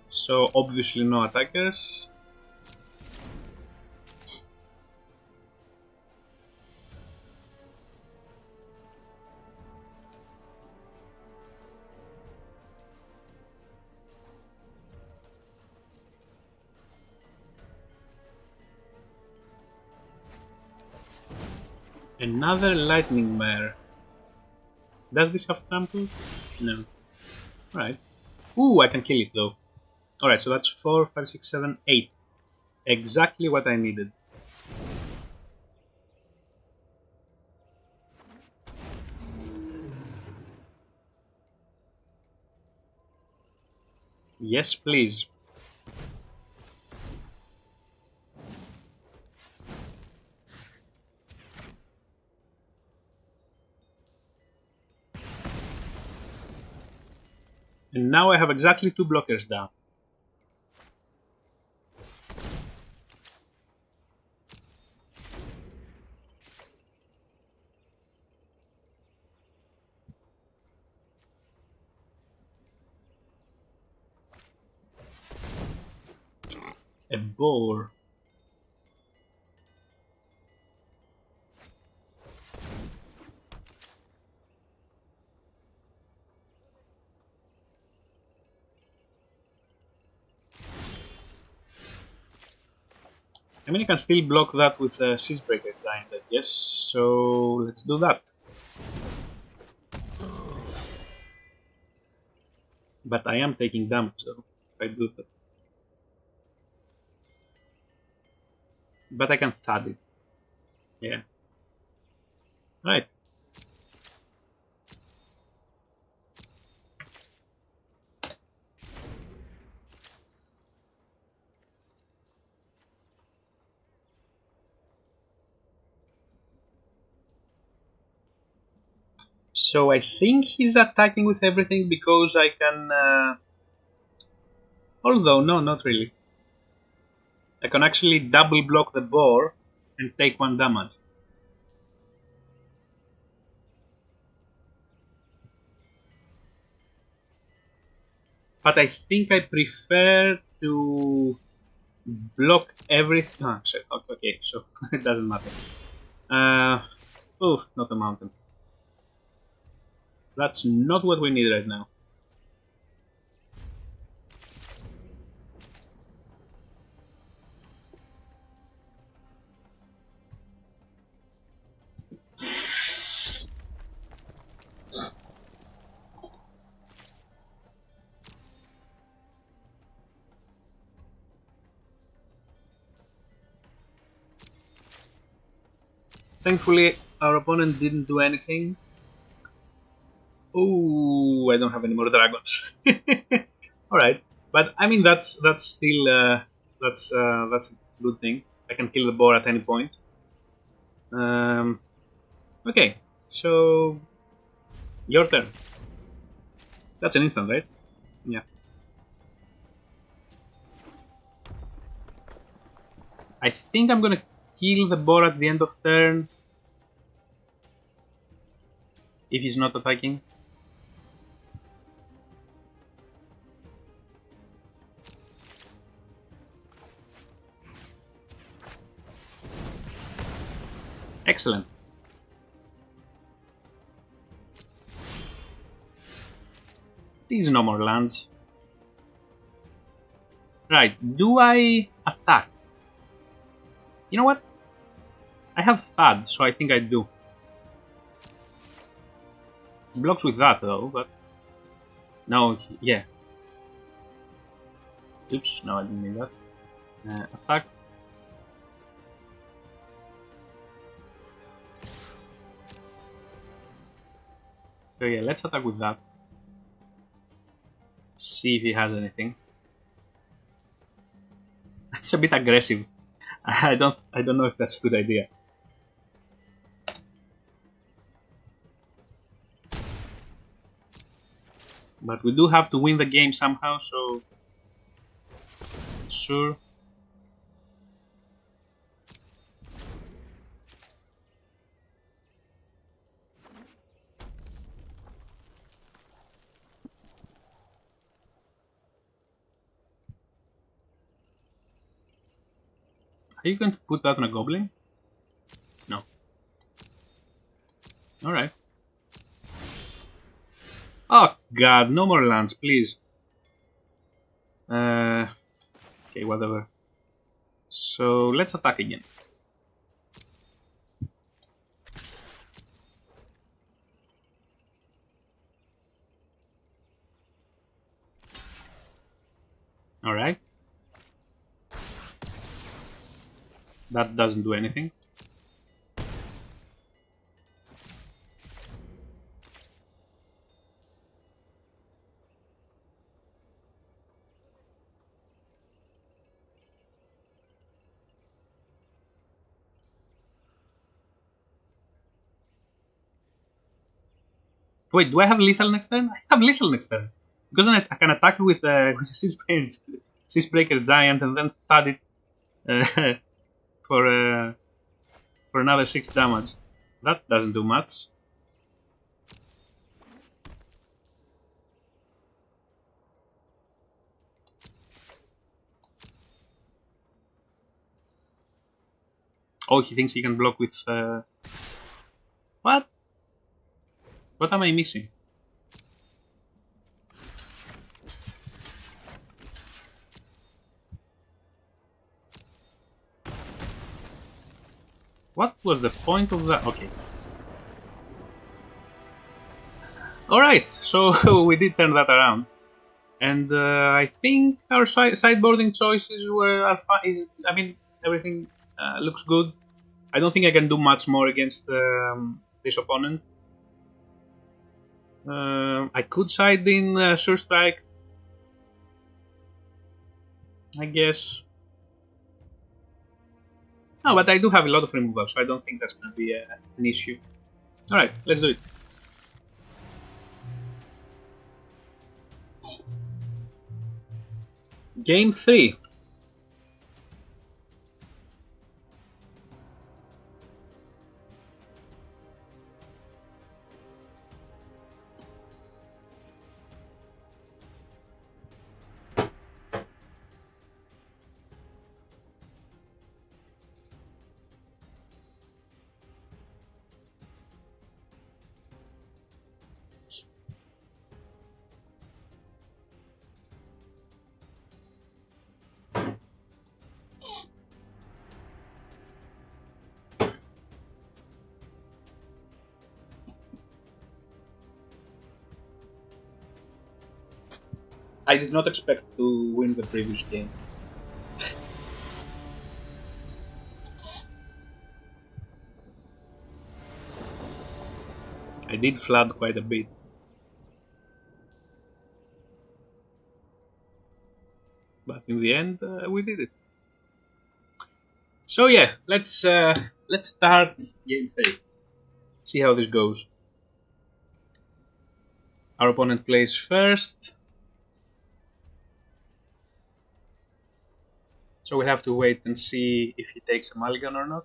So obviously no attackers. Another lightning mare. Does this have trample? No. Alright. Ooh, I can kill it though. Alright, so that's 4, 5, 6, 7, 8. Exactly what I needed. Yes, please. And now I have exactly 2 blockers down. A boar. I mean, you can still block that with a Siegebreaker Giant, I guess, so let's do that. But I am taking damage, so if I do that. But I can thud it. Yeah. Right. So I think he's attacking with everything because I can... Although, no, not really. I can actually double block the boar and take 1 damage. But I think I prefer to block everything. Oh, shit. Okay, so it doesn't matter. Oof, not a mountain. That's not what we need right now. Thankfully, our opponent didn't do anything. Oh, I don't have any more dragons. All right, but I mean that's still That's a good thing. I can kill the boar at any point. Okay, so your turn. That's an instant, right? Yeah. I think I'm gonna kill the boar at the end of turn if he's not attacking. Excellent. These no more lands. Right, do I attack? You know what? I have Thud, so I think I do. He blocks with that though, but... No, yeah. Oops, no I didn't mean that. Attack. So yeah, let's attack with that. See if he has anything. That's a bit aggressive. I don't know if that's a good idea. But we do have to win the game somehow, so sure. Are you going to put that on a goblin? No. Alright. Oh god, no more lands, please. Okay, whatever. So let's attack again. Alright. That doesn't do anything. Wait, do I have lethal next turn? I have lethal next turn. Because I can attack with a Siegebreaker Giant and then pad it for another 6 damage. That doesn't do much. Oh, he thinks he can block with... What? What am I missing? What was the point of that? Okay. Alright, so we did turn that around. And I think our sideboarding choices are fine. I mean, everything looks good. I don't think I can do much more against this opponent. I could side in Sure Strike, I guess. No, but I do have a lot of removal, so I don't think that's going to be an issue. Alright, let's do it. Game 3. I did not expect to win the previous game. I did flood quite a bit. But in the end, we did it. So yeah, let's start game 3. See how this goes. Our opponent plays first. So we have to wait and see if he takes a mulligan or not.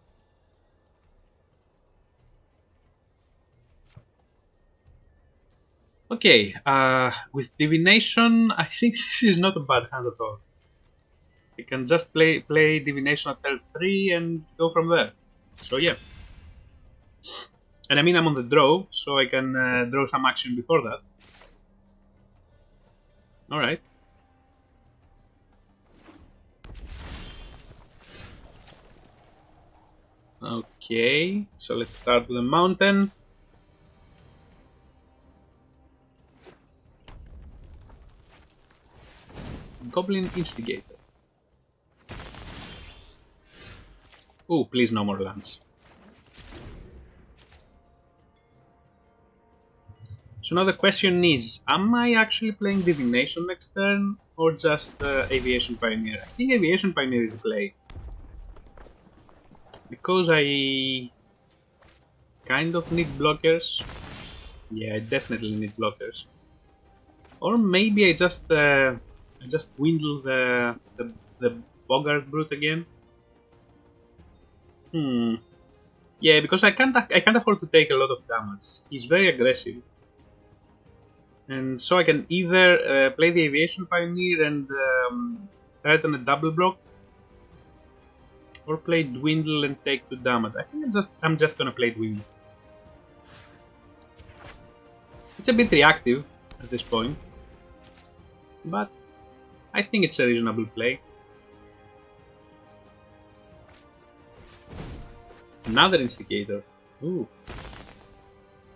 Okay, with divination, I think this is not a bad hand at all. You can just play divination at turn 3 and go from there. So yeah. And I mean I'm on the draw, so I can draw some action before that. Alright. Okay, so let's start with the mountain. Goblin Instigator. Oh, please no more lands. So now the question is, am I actually playing Divination next turn or just Aviation Pioneer? I think Aviation Pioneer is the play. Because I kind of need blockers. Yeah, I definitely need blockers. Or maybe I just dwindle the Bogart Brute again. Yeah, because I can't afford to take a lot of damage. He's very aggressive. And so I can either play the Aviation Pioneer and threaten a double block, or play Dwindle and take 2 damage. I think I'm just gonna play Dwindle. It's a bit reactive at this point, but I think it's a reasonable play. Another Instigator. Ooh.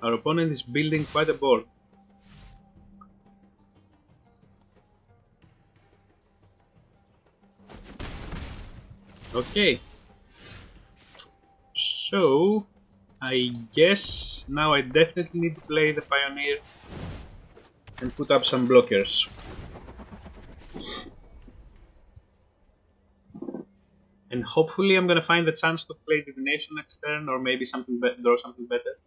Our opponent is building quite a board. Okay. So, I guess now I definitely need to play the Pioneer and put up some blockers. And hopefully I'm gonna find the chance to play Divination next turn, or maybe draw something better.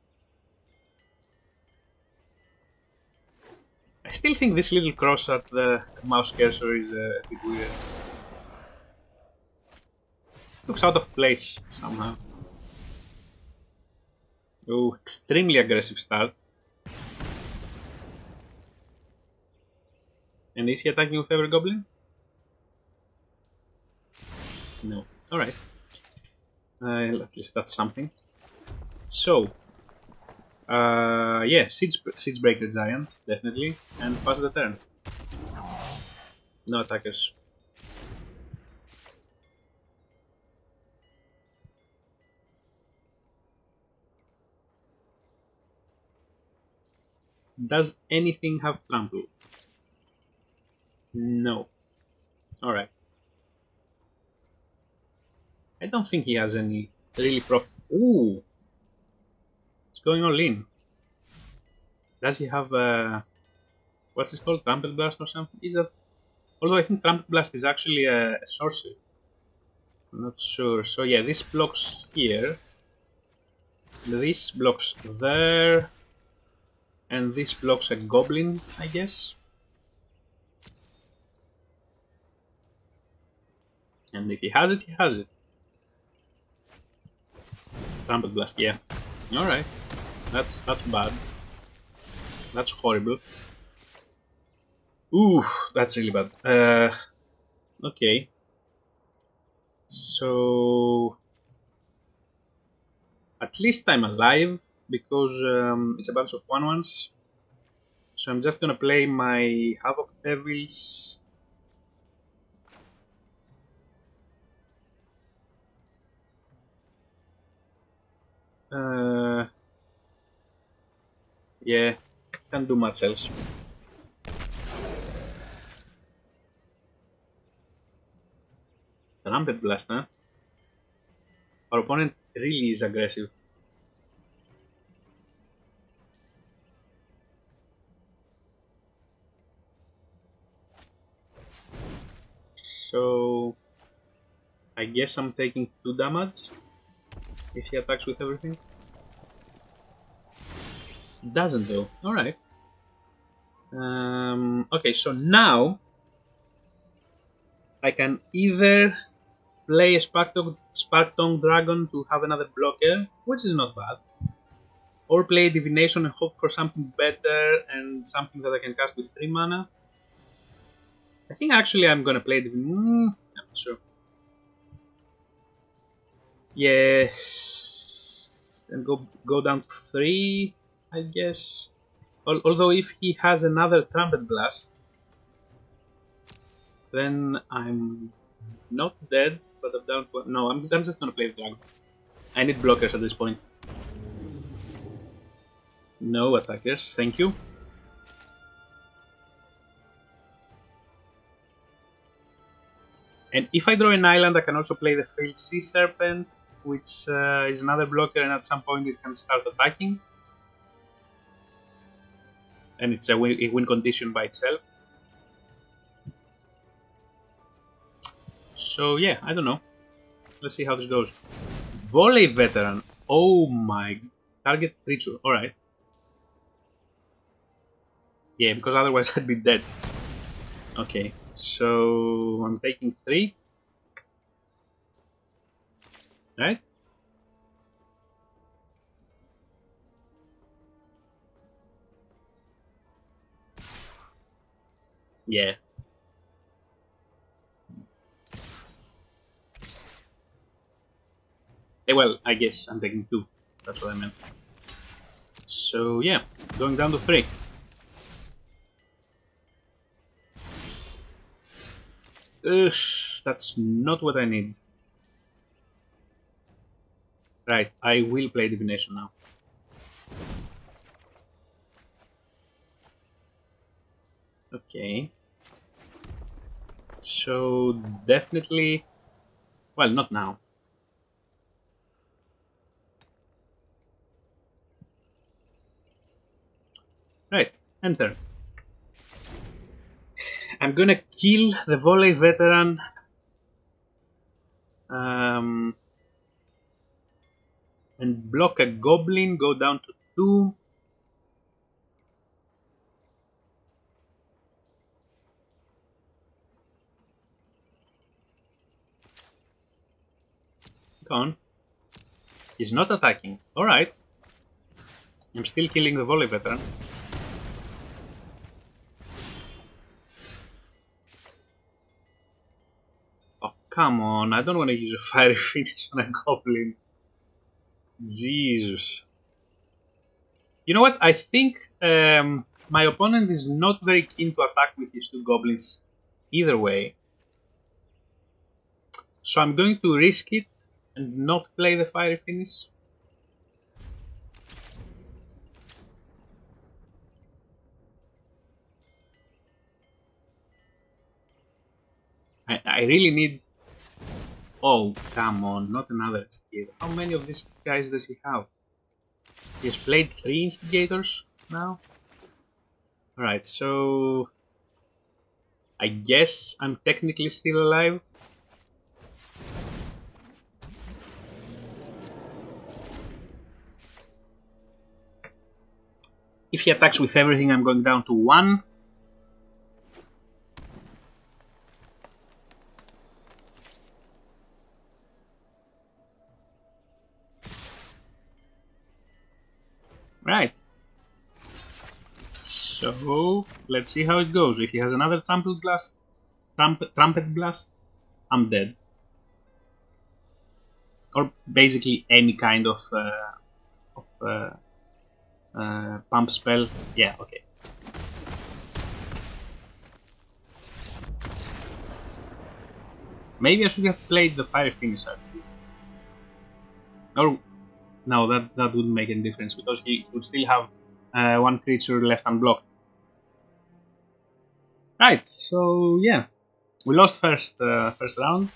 I still think this little cross at the mouse cursor is a bit weird. Looks out of place somehow. Oh, extremely aggressive start. And is he attacking with every goblin? No. Alright. At least that's something. So, yeah, Siege Breaker Giant, definitely. And pass the turn. No attackers. Does anything have trample? No. Alright. I don't think he has any really profit. Ooh! It's going all in. Does he have what's it called? Trample Blast or something? Is that? Although I think Trample Blast is actually a sorcery. I'm not sure. So yeah, this blocks here. This blocks there. And this blocks a goblin, I guess. And if he has it, he has it. Trample Blast, yeah. Alright. That's bad. That's horrible. Ooh, that's really bad. Okay. So at least I'm alive, because it's a bunch of 1/1s. So I'm just gonna play my Havoc Devils. Yeah, can't do much else. Trumpet Blast, huh? Our opponent really is aggressive. So I guess I'm taking 2 damage if he attacks with everything. Doesn't though. Alright. Okay, so now I can either play a Spark Tongue Dragon to have another blocker, which is not bad, or play Divination and hope for something better and something that I can cast with 3 mana. I think actually I'm gonna play Divination. I'm not sure. Yes, and go down to 3, I guess. Although if he has another Trumpet Blast, then I'm not dead, but I'm down to... No, I'm just gonna play the Dragon. I need blockers at this point. No attackers, thank you. And if I draw an island, I can also play the Failed Sea Serpent, which is another blocker, and at some point it can start attacking. And it's a win condition by itself. So yeah, I don't know. Let's see how this goes. Volley Veteran. Oh my... Target creature. Alright. Yeah, because otherwise I'd be dead. Okay, so I'm taking 3. Right? Yeah. Well, I guess I'm taking 2. That's what I meant. So yeah, going down to 3. Ugh, that's not what I need. Right, I will play Divination now. Okay. So definitely... Well, not now. Right, enter. I'm gonna kill the Volley Veteran. And block a Goblin, go down to 2. Come on. He's not attacking. Alright. I'm still killing the Volley Veteran. Oh, come on. I don't want to use a Fiery Finish on a Goblin. Jesus. You know what? I think my opponent is not very keen to attack with his 2 Goblins either way. So I'm going to risk it and not play the Fiery Finish. I really need... Oh, come on, not another Instigator. How many of these guys does he have? He has played 3 Instigators now? Alright, so... I guess I'm technically still alive. If he attacks with everything, I'm going down to 1. Right. So, let's see how it goes. If he has another Trumpet Blast, I'm dead. Or basically any kind of pump spell. Yeah, okay. Maybe I should have played the Fire Finish actually. Or no, that wouldn't make any difference because he would still have 1 creature left unblocked. Right, so yeah, we lost first round.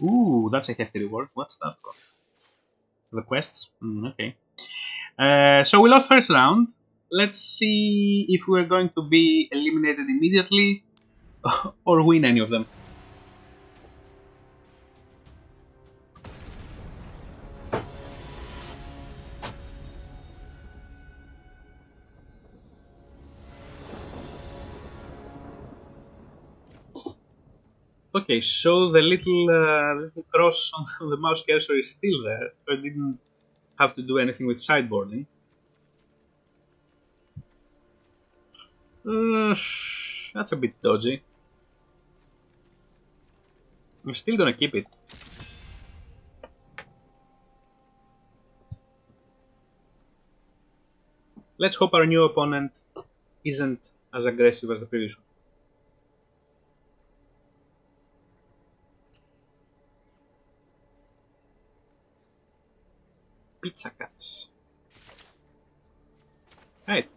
Ooh, that's a hefty reward. What's that for? The quests? Okay. So we lost first round. Let's see if we're going to be eliminated immediately or win any of them. Okay, so the little cross on the mouse cursor is still there, so I didn't have to do anything with sideboarding. That's a bit dodgy. I'm still gonna keep it. Let's hope our new opponent isn't as aggressive as the previous one. Pizza Cats. Right.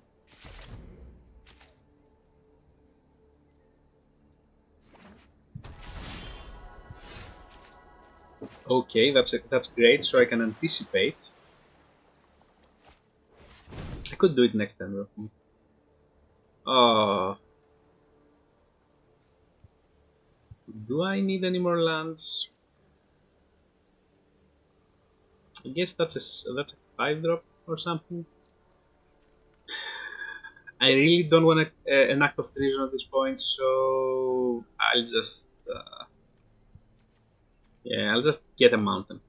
Okay, that's great, so I can anticipate. I could do it next time though. Oh. Do I need any more lands? I guess that's a 5-drop or something. I really don't want an act of treason at this point, so I'll just yeah, I'll just get a mountain.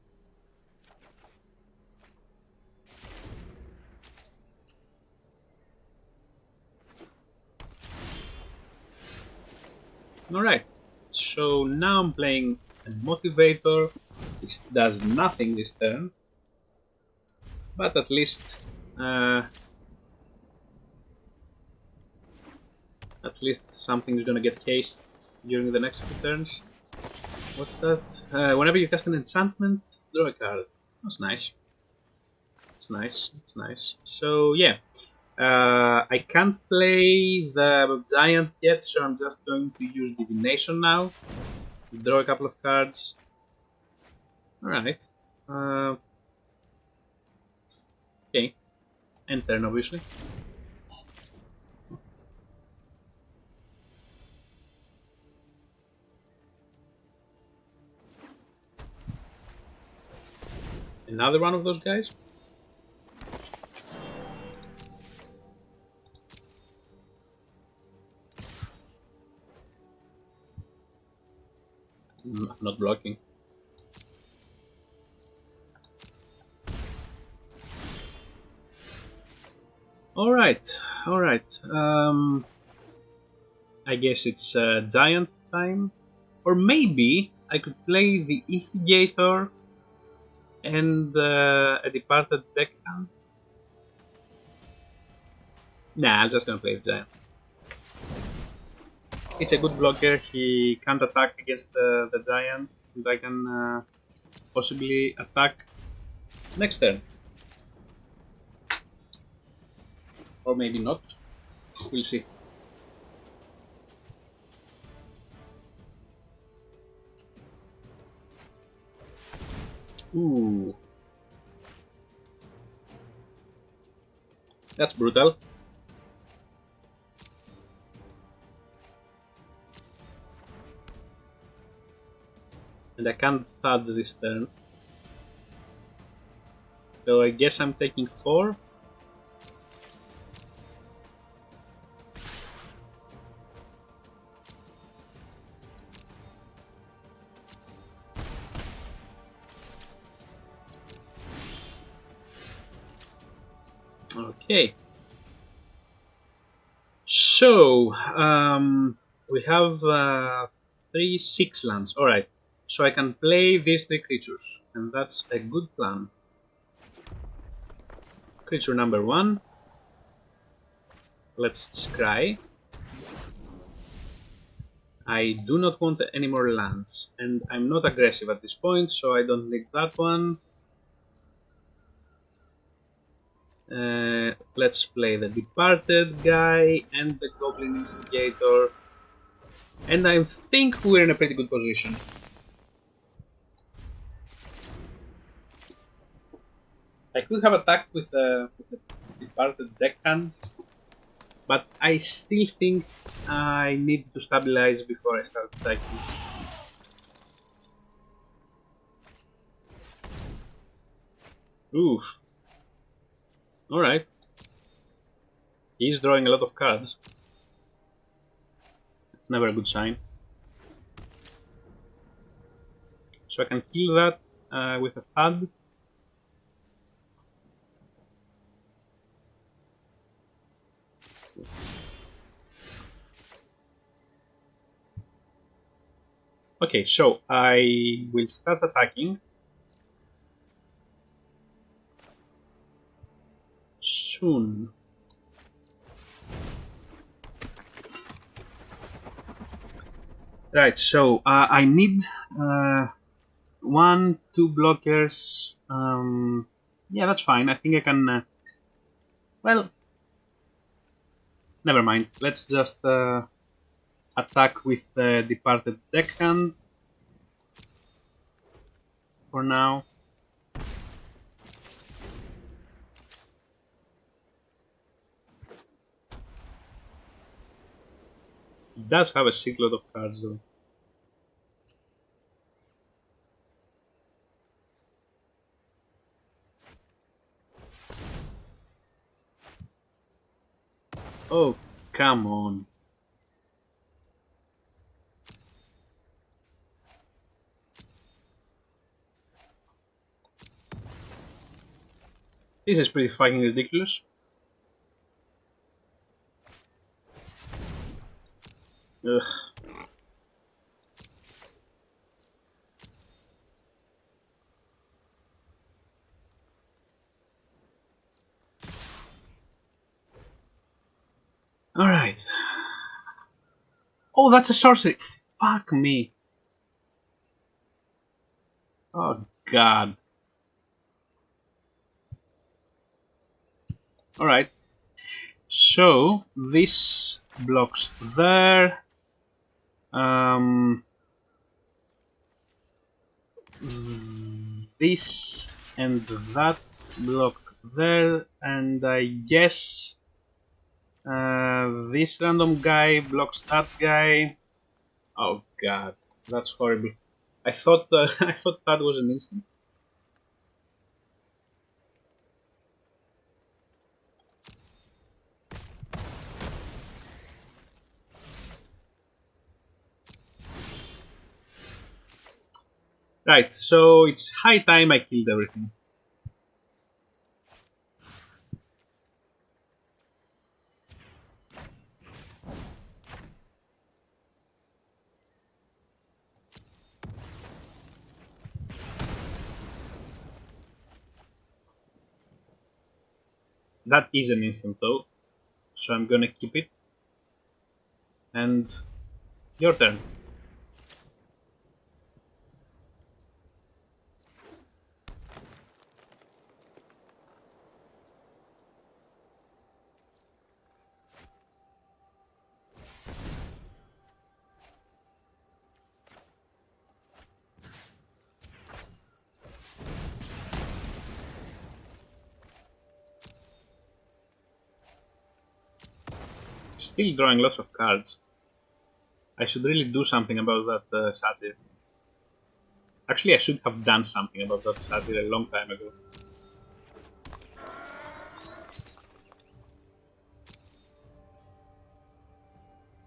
Alright, so now I'm playing a motivator, which does nothing this turn, but at least something is gonna get cased during the next few turns. What's that? Whenever you cast an enchantment, draw a card. That's nice. It's nice. It's nice. So yeah, I can't play the giant yet, so I'm just going to use divination now. Draw a couple of cards. All right. Okay. End turn, obviously. Another one of those guys. I'm not blocking. Alright, alright. I guess it's giant time. Or maybe I could play the instigator and a departed deckhand. Nah, I'm just gonna play the giant. It's a good blocker, he can't attack against the giant, and I can possibly attack next turn. Or maybe not. We'll see. Ooh. That's brutal. And I can't thud this turn. So I guess I'm taking 4. Okay. So we have 3 6 lands. Alright. So I can play these 3 creatures, and that's a good plan. Creature number 1. Let's scry. I do not want any more lands, and I'm not aggressive at this point, so I don't need that one. Let's play the departed guy and the goblin instigator, and I think we're in a pretty good position. I could have attacked with the departed deckhand, but I still think I need to stabilize before I start attacking. Oof. Alright. He's drawing a lot of cards. It's never a good sign. So I can kill that with a thud. Okay, so I will start attacking soon. Right, so I need 1, 2 blockers. Yeah, that's fine. I think I can. Well, never mind. Let's just attack with the departed deckhand for now. He does have a shitload of cards though. Oh, come on. This is pretty fucking ridiculous. Ugh. Alright. Oh, that's a sorcery. Fuck me. Oh, God. Alright. So, this blocks there. This and that block there. And I guess this random guy blocks that guy. Oh, God. That's horrible. I thought I thought that was an instant. Right, so it's high time I killed everything. That is an instant though, so I'm gonna keep it. And your turn. Still drawing lots of cards. I should really do something about that satyr. Actually, I should have done something about that satyr a long time ago.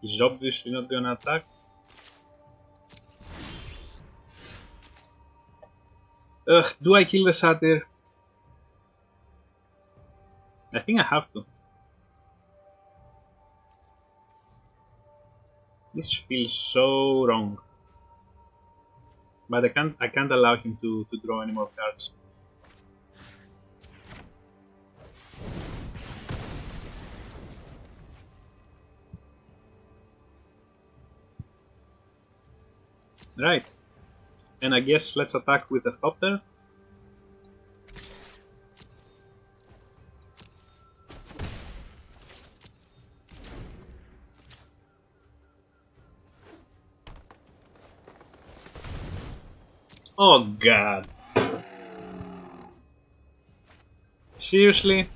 He's obviously not gonna attack. Ugh, do I kill the satyr? I think I have to. This feels so wrong. But I can't allow him to draw any more cards. Right. And I guess let's attack with a Thopter. Oh god. Seriously?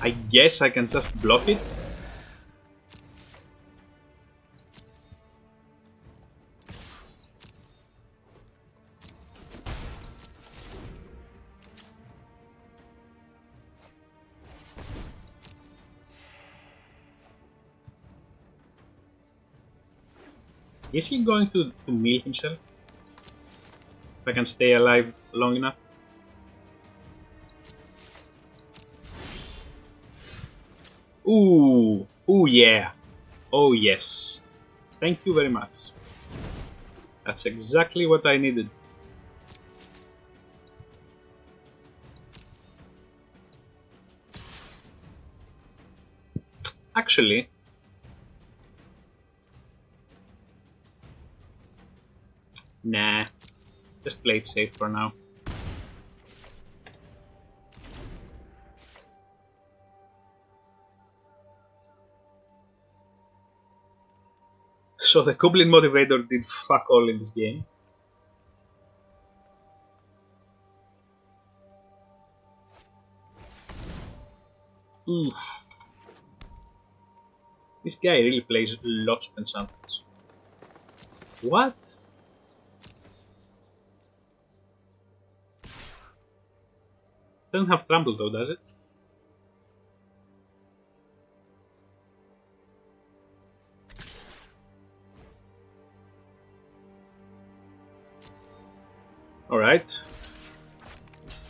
I guess I can just block it. Is he going to meal himself? If I can stay alive long enough? Ooh! Ooh yeah! Oh yes! Thank you very much. That's exactly what I needed. Actually, nah. Just play it safe for now. So the Goblin Motivator did fuck all in this game. Oof. This guy really plays lots of enchantments. What? Doesn't have trample though, does it? Alright.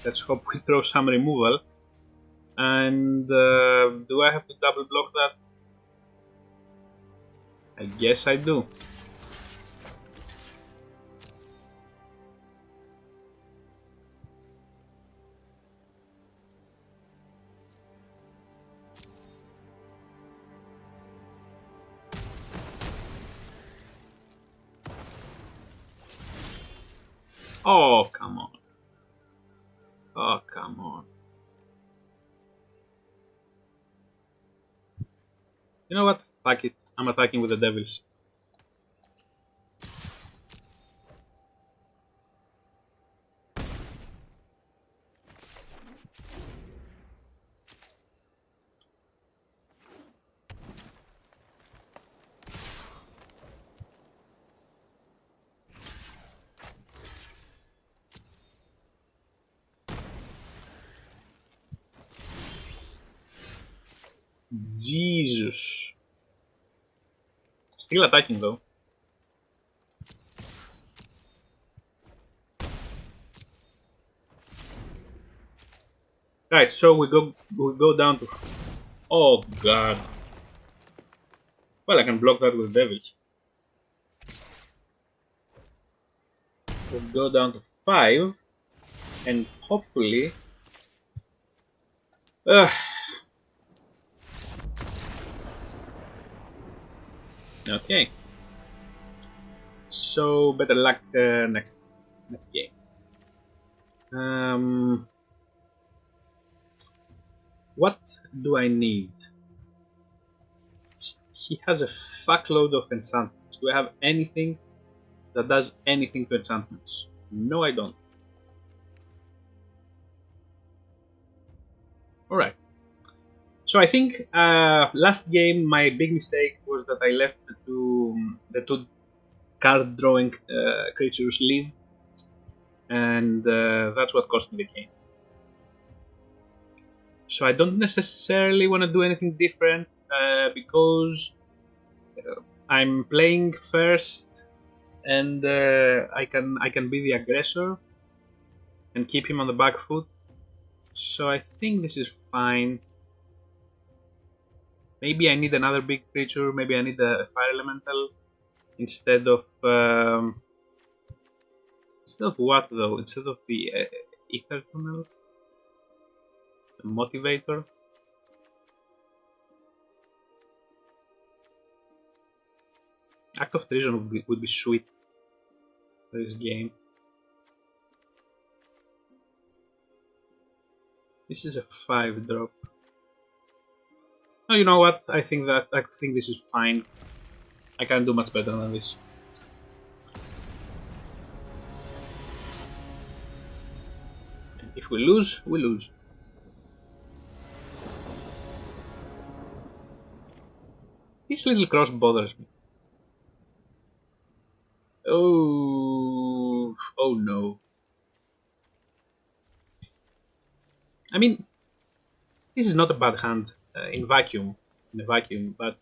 Let's hope we throw some removal. And do I have to double block that? I guess I do. Oh, come on. Oh, come on. You know what? Fuck it. I'm attacking with the devils. Jesus. Still attacking though. Right, so we go down to. Oh god. Well, I can block that with devils. We'll go down to 5, and hopefully. Okay. So better luck next game. What do I need? He has a fuckload of enchantments. Do I have anything that does anything to enchantments? No, I don't. Alright. So I think last game my big mistake was that I left the two card drawing creatures live, and that's what cost me the game. So I don't necessarily want to do anything different because I'm playing first, and I can be the aggressor and keep him on the back foot. So I think this is fine. Maybe I need another big creature. Maybe I need a fire elemental instead of what though? Instead of the ether tunnel, the motivator. Act of Treason would be sweet for this game. This is a 5-drop. No, you know what? I think this is fine. I can't do much better than this. And if we lose, we lose. This little cross bothers me. Oh, oh no. I mean, this is not a bad hand in a vacuum, but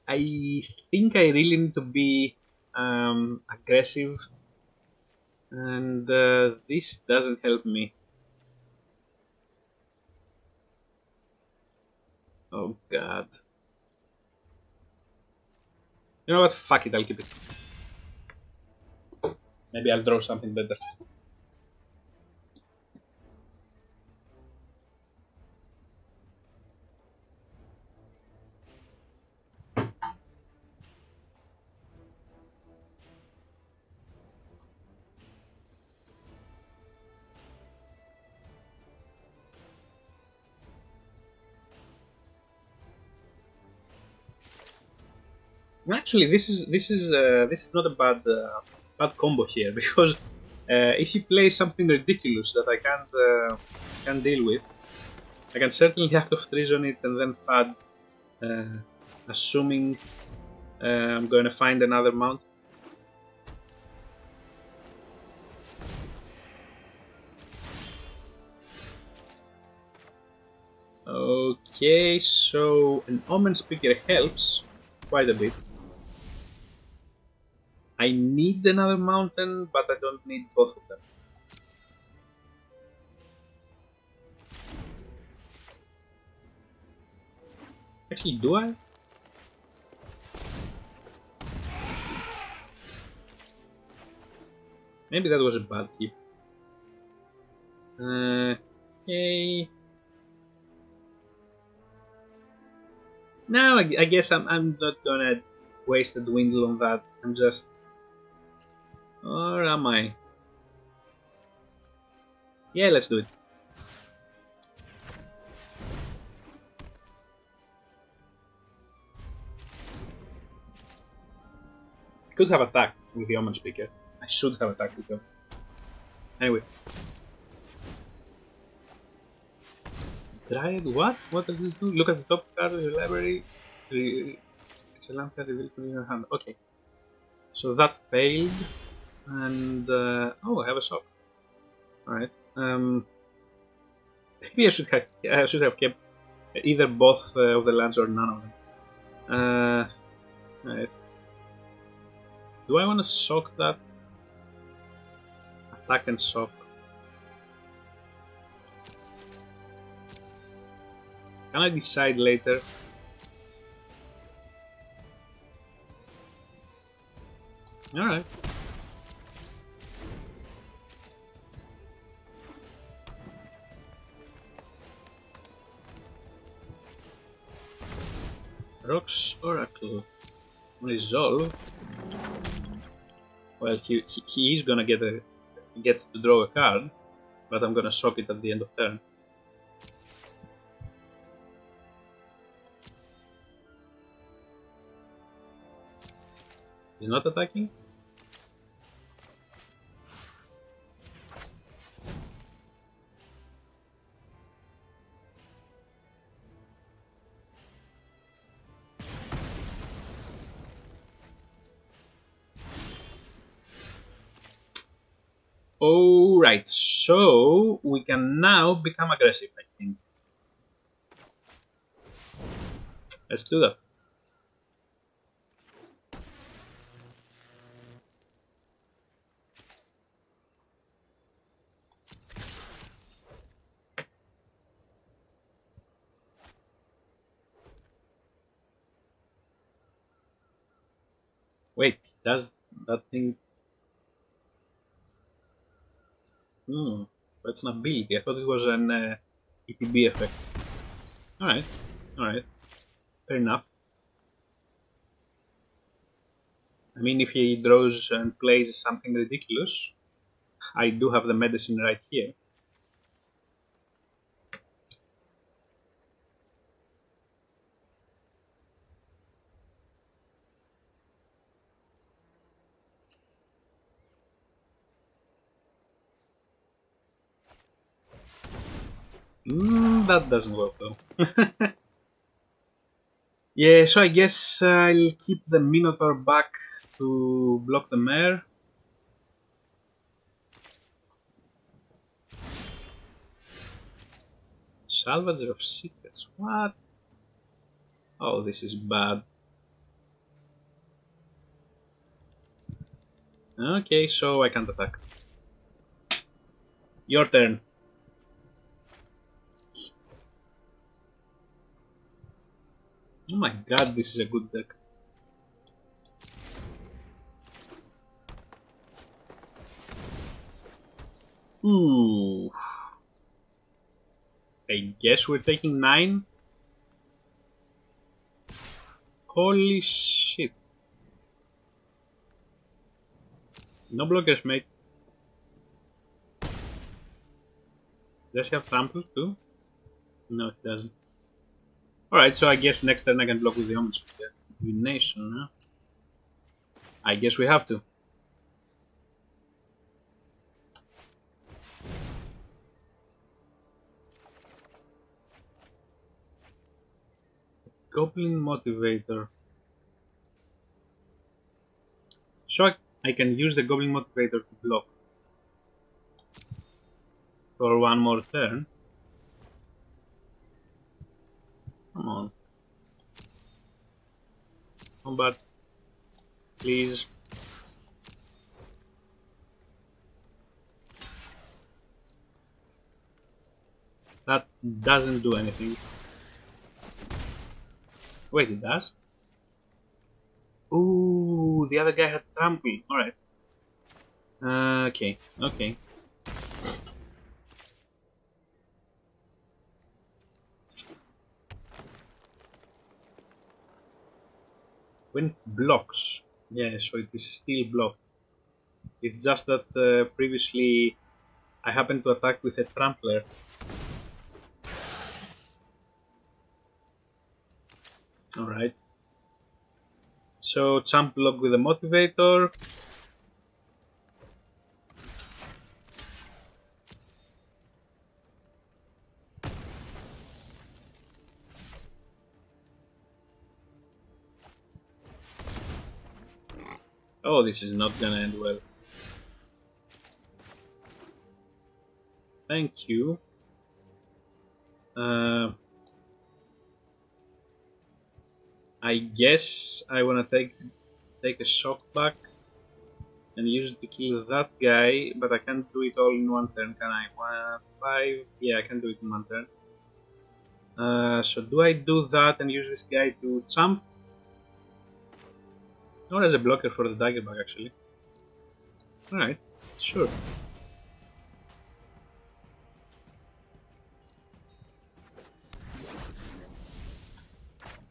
I think I really need to be aggressive, and this doesn't help me. Oh god. You know what? Fuck it, I'll keep it. Maybe I'll draw something better. Actually, this is not a bad combo here because if he plays something ridiculous that I can't deal with, I can certainly act of treason it and then fad, assuming I'm going to find another mount. Okay, so an Omen Speaker helps quite a bit. I need another mountain, but I don't need both of them. Actually, do I? Maybe that was a bad tip. Okay. No, I guess I'm not gonna waste a dwindle on that. I'm just... Or am I? Yeah, let's do it. I could have attacked with the Omen Speaker. I should have attacked with him. Anyway. Dryad, what? What does this do? Look at the top card of your library. It's a land card revealed in your hand. Okay. So that failed. And, oh, I have a shop. Alright. Maybe I should have kept either both of the lands or none of them. Right. Do I want to sock that? Attack and sock. Can I decide later? Alright. Rocks Oracle. Resolve. Well, he is gonna get to draw a card, but I'm gonna shock it at the end of turn. He's not attacking? Alright, so we can now become aggressive, I think. Let's do that. Wait, does that thing... that's an ability. I thought it was an ETB effect. Alright, alright. Fair enough. I mean, if he draws and plays something ridiculous, I do have the medicine right here. That doesn't work though. Yeah, so I guess I'll keep the Minotaur back to block the mare. Salvager of Secrets, what? Oh, this is bad. Okay, so I can't attack. Your turn. Oh my god, this is a good deck. Ooh. I guess we're taking 9. Holy shit. No blockers, mate. Does he have trample too? No, it doesn't. Alright, so I guess next turn I can block with the Omens. Divination, huh? I guess we have to. Goblin Motivator. So I can use the Goblin Motivator to block for one more turn. Come on. Combat. Please. That doesn't do anything. Wait, it does? Ooh, the other guy had trample. Alright. Okay, okay. When it blocks. Yeah, so it is still blocked. It's just that previously I happened to attack with a trampler. Alright. So jump block with a motivator. Oh, this is not gonna end well. Thank you. I guess I wanna take a shock back and use it to kill that guy, but I can't do it all in one turn, can I? 1, 5. Yeah, I can do it in one turn. So do I do that and use this guy to jump? Or as a blocker for the dagger bag, actually. Alright, sure.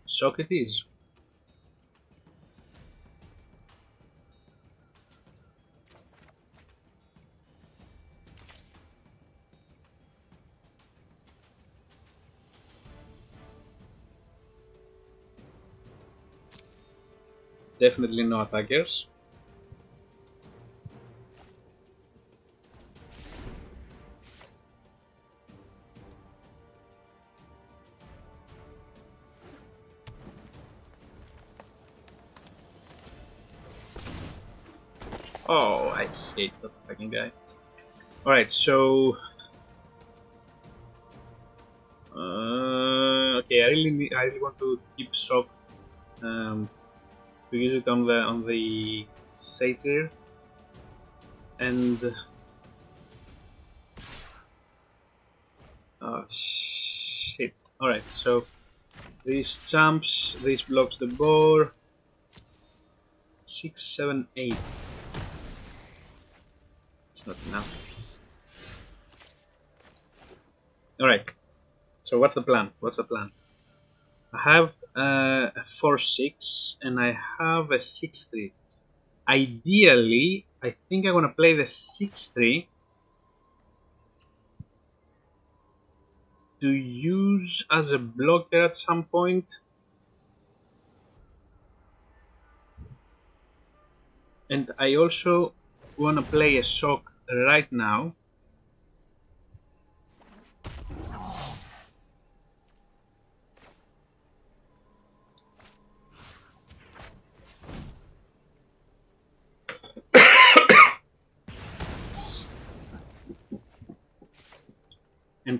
Shock it is. Definitely no attackers. Oh, I hate that fucking guy. Alright, so... okay, I really want to keep shock to use it on the satyr, and oh shit. Alright, so this jumps, this blocks the boar. 6, 7, 8. It's not enough. Alright, so what's the plan? What's the plan? I have a 4-6 and I have a 6-3. Ideally, I think I want to play the 6-3 to use as a blocker at some point. And I also want to play a shock right now.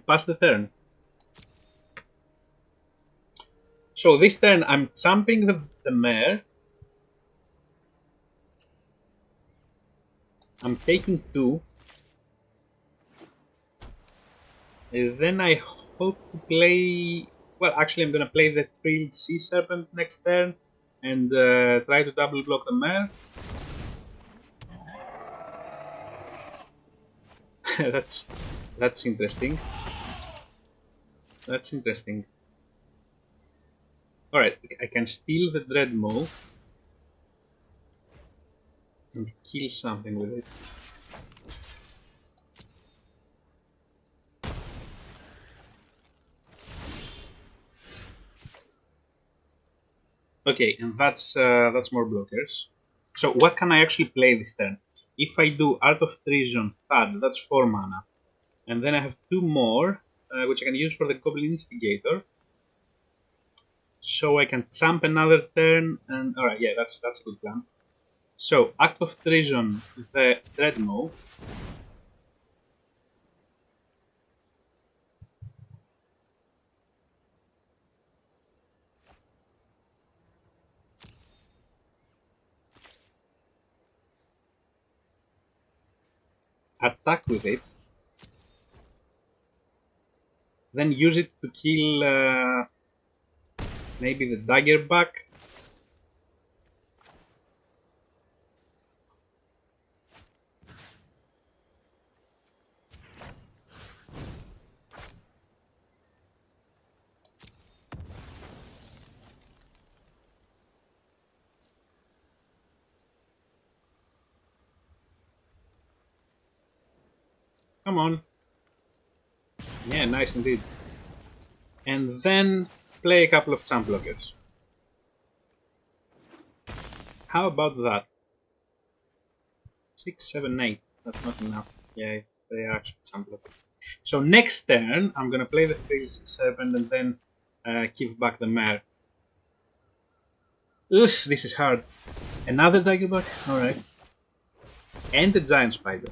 pass the turn. So this turn I'm jumping the mare. I'm taking 2. And then I hope to play... Well, actually I'm gonna play the Thrilled Sea Serpent next turn and try to double block the mare. that's interesting. That's interesting. Alright, I can steal the Dreadmaw and kill something with it. Okay, and that's more blockers. So what can I actually play this turn? If I do Art of Treason, Thud, that's 4 mana. And then I have 2 more, which I can use for the Goblin Instigator. So I can jump another turn, and alright, yeah, that's a good plan. So, Act of Treason, the Dreadmaw. Attack with it. Then use it to kill maybe the Daggerback. Come on. Yeah, nice indeed. And then play a couple of champ blockers. How about that? 6, 7, 8. That's not enough. Yeah, they are actually champ blockers. So next turn, I'm gonna play the Thrilled Sea Serpent and then give back the mare. Oof, this is hard. Another Daggerback? Alright. And the Giant Spider.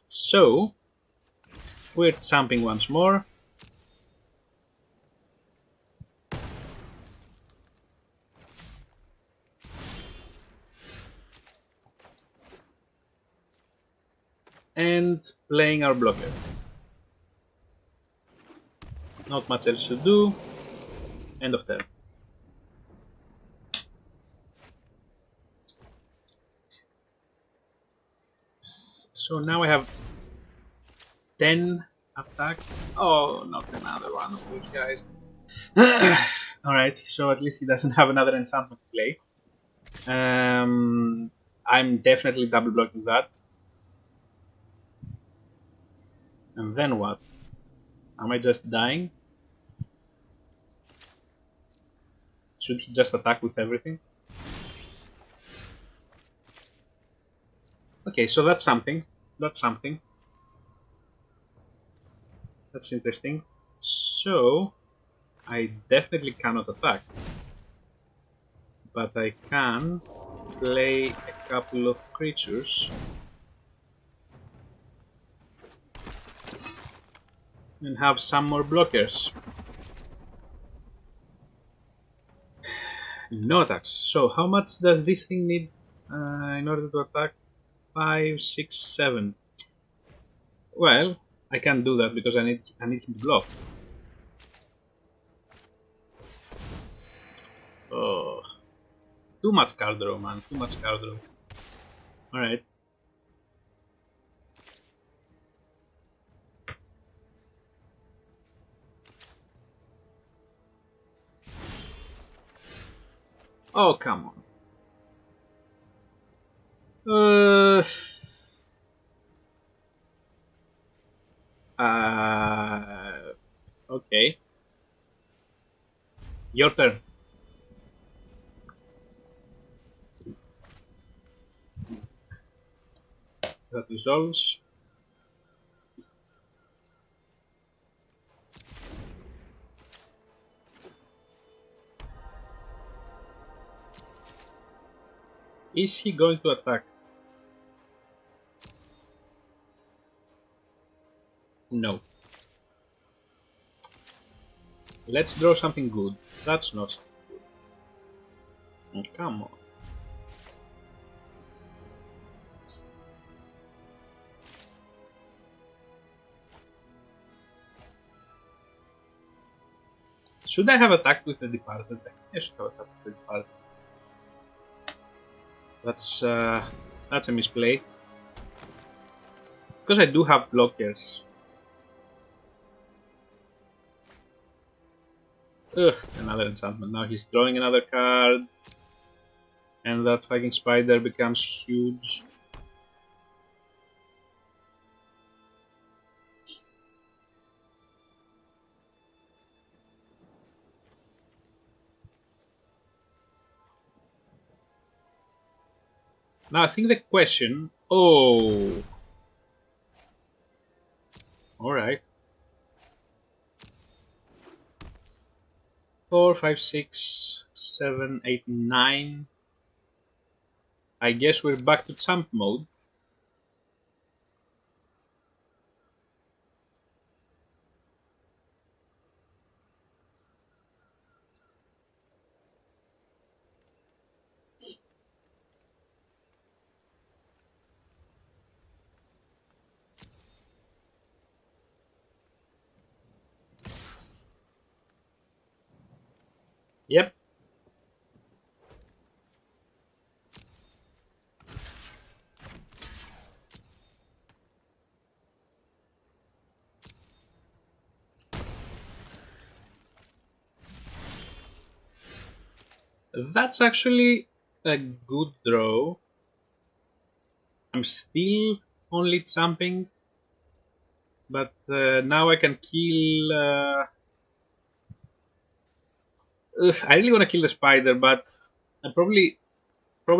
So, we're jumping once more. And playing our blocker. Not much else to do. End of turn. So now I have 10 attack. Oh, not another one of those guys. Alright, so at least he doesn't have another enchantment to play. I'm definitely double blocking that. And then what? Am I just dying? Should he just attack with everything? Okay, so that's something. That's something. That's interesting. So, I definitely cannot attack. But I can play a couple of creatures. And have some more blockers. No attacks. So how much does this thing need in order to attack? 5, 6, 7. Well, I can't do that because I need him to block. Oh, too much card draw, man. Too much card draw. Alright. Oh, come on. Okay. Your turn. That resolves. Is he going to attack? No. Let's draw something good. That's not something good. Oh, come on. Should I have attacked with the departed? I think I should have attacked with the departed. That's a misplay. Because I do have blockers. Ugh, another enchantment. Now he's drawing another card. And that fucking spider becomes huge. Now I think the question... Oh! Alright. 4, 5, 6, 7, 8, 9. I guess we're back to champ mode. Yep. That's actually a good draw. I'm still only champing, but now I can kill... I really want to kill the spider, but I probably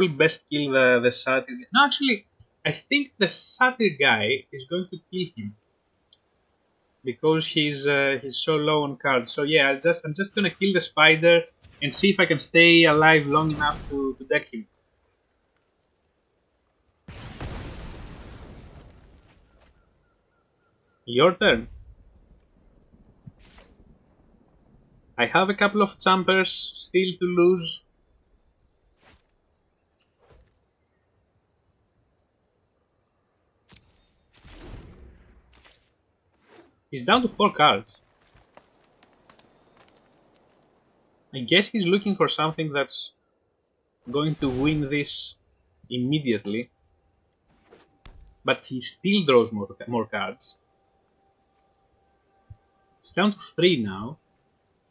best kill the satyr. No, actually, I think the satyr guy is going to kill him because he's so low on cards. So yeah, I'm just gonna kill the spider and see if I can stay alive long enough to deck him. Your turn. I have a couple of champers still to lose. He's down to 4 cards. I guess he's looking for something that's going to win this immediately. But he still draws more cards. It's down to 3 now.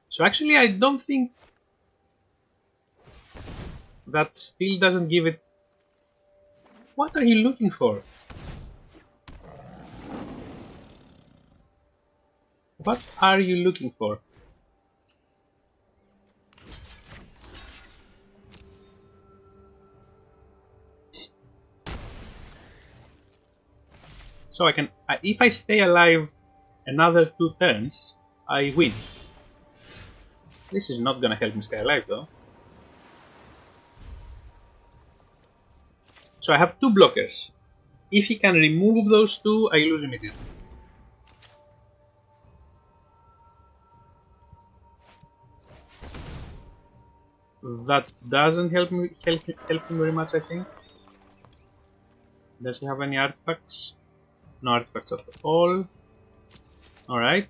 So actually I don't think that still doesn't give it... What are you looking for? What are you looking for? So I can... if I stay alive another 2 turns, I win. This is not gonna help me stay alive though. So I have 2 blockers. If he can remove those 2, I lose immediately. That doesn't help him very much, I think. Does he have any artifacts? No artifacts at all. Alright.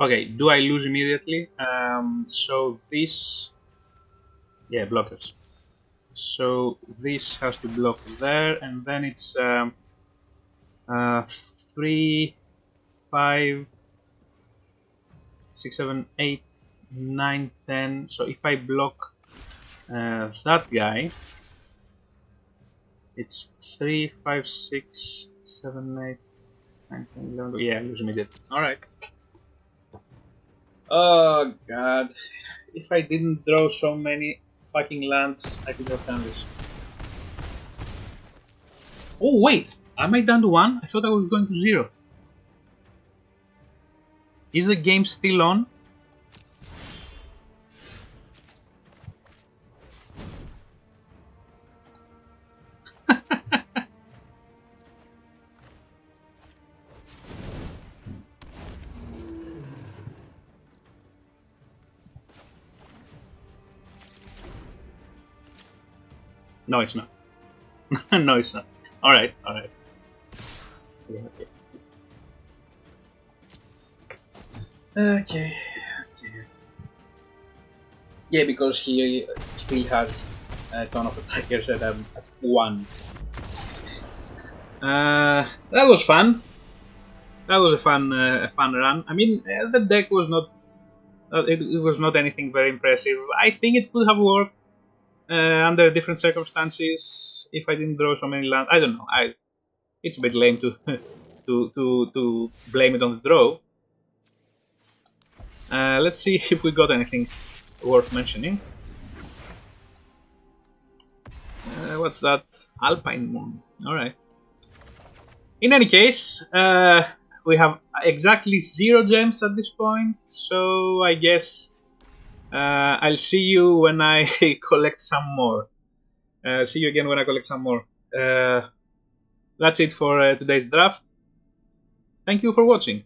Okay, do I lose immediately? So this... Yeah, blockers. So this has to block there, and then it's 3, 5, 6, 7, 8, 9, 10. So if I block that guy, it's 3, 5, 6, 7, 8, 9, 10, 11. Yeah, I lose immediately. Alright. Oh god. If I didn't draw so many fucking lands, I could have done this. Oh wait! Am I down to 1? I thought I was going to 0. Is the game still on? No, it's not. No, it's not. Alright, alright. Okay. Okay. Yeah, because he still has a ton of attackers at 1. That was fun. That was a fun run. I mean, the deck was not. It was not anything very impressive. I think it could have worked under different circumstances if I didn't draw so many lands. I don't know. It's a bit lame to to blame it on the draw. Let's see if we got anything worth mentioning. What's that? Alpine Moon. Alright. In any case, we have exactly 0 gems at this point, so I guess I'll see you when I collect some more. See you again when I collect some more. That's it for today's draft. Thank you for watching.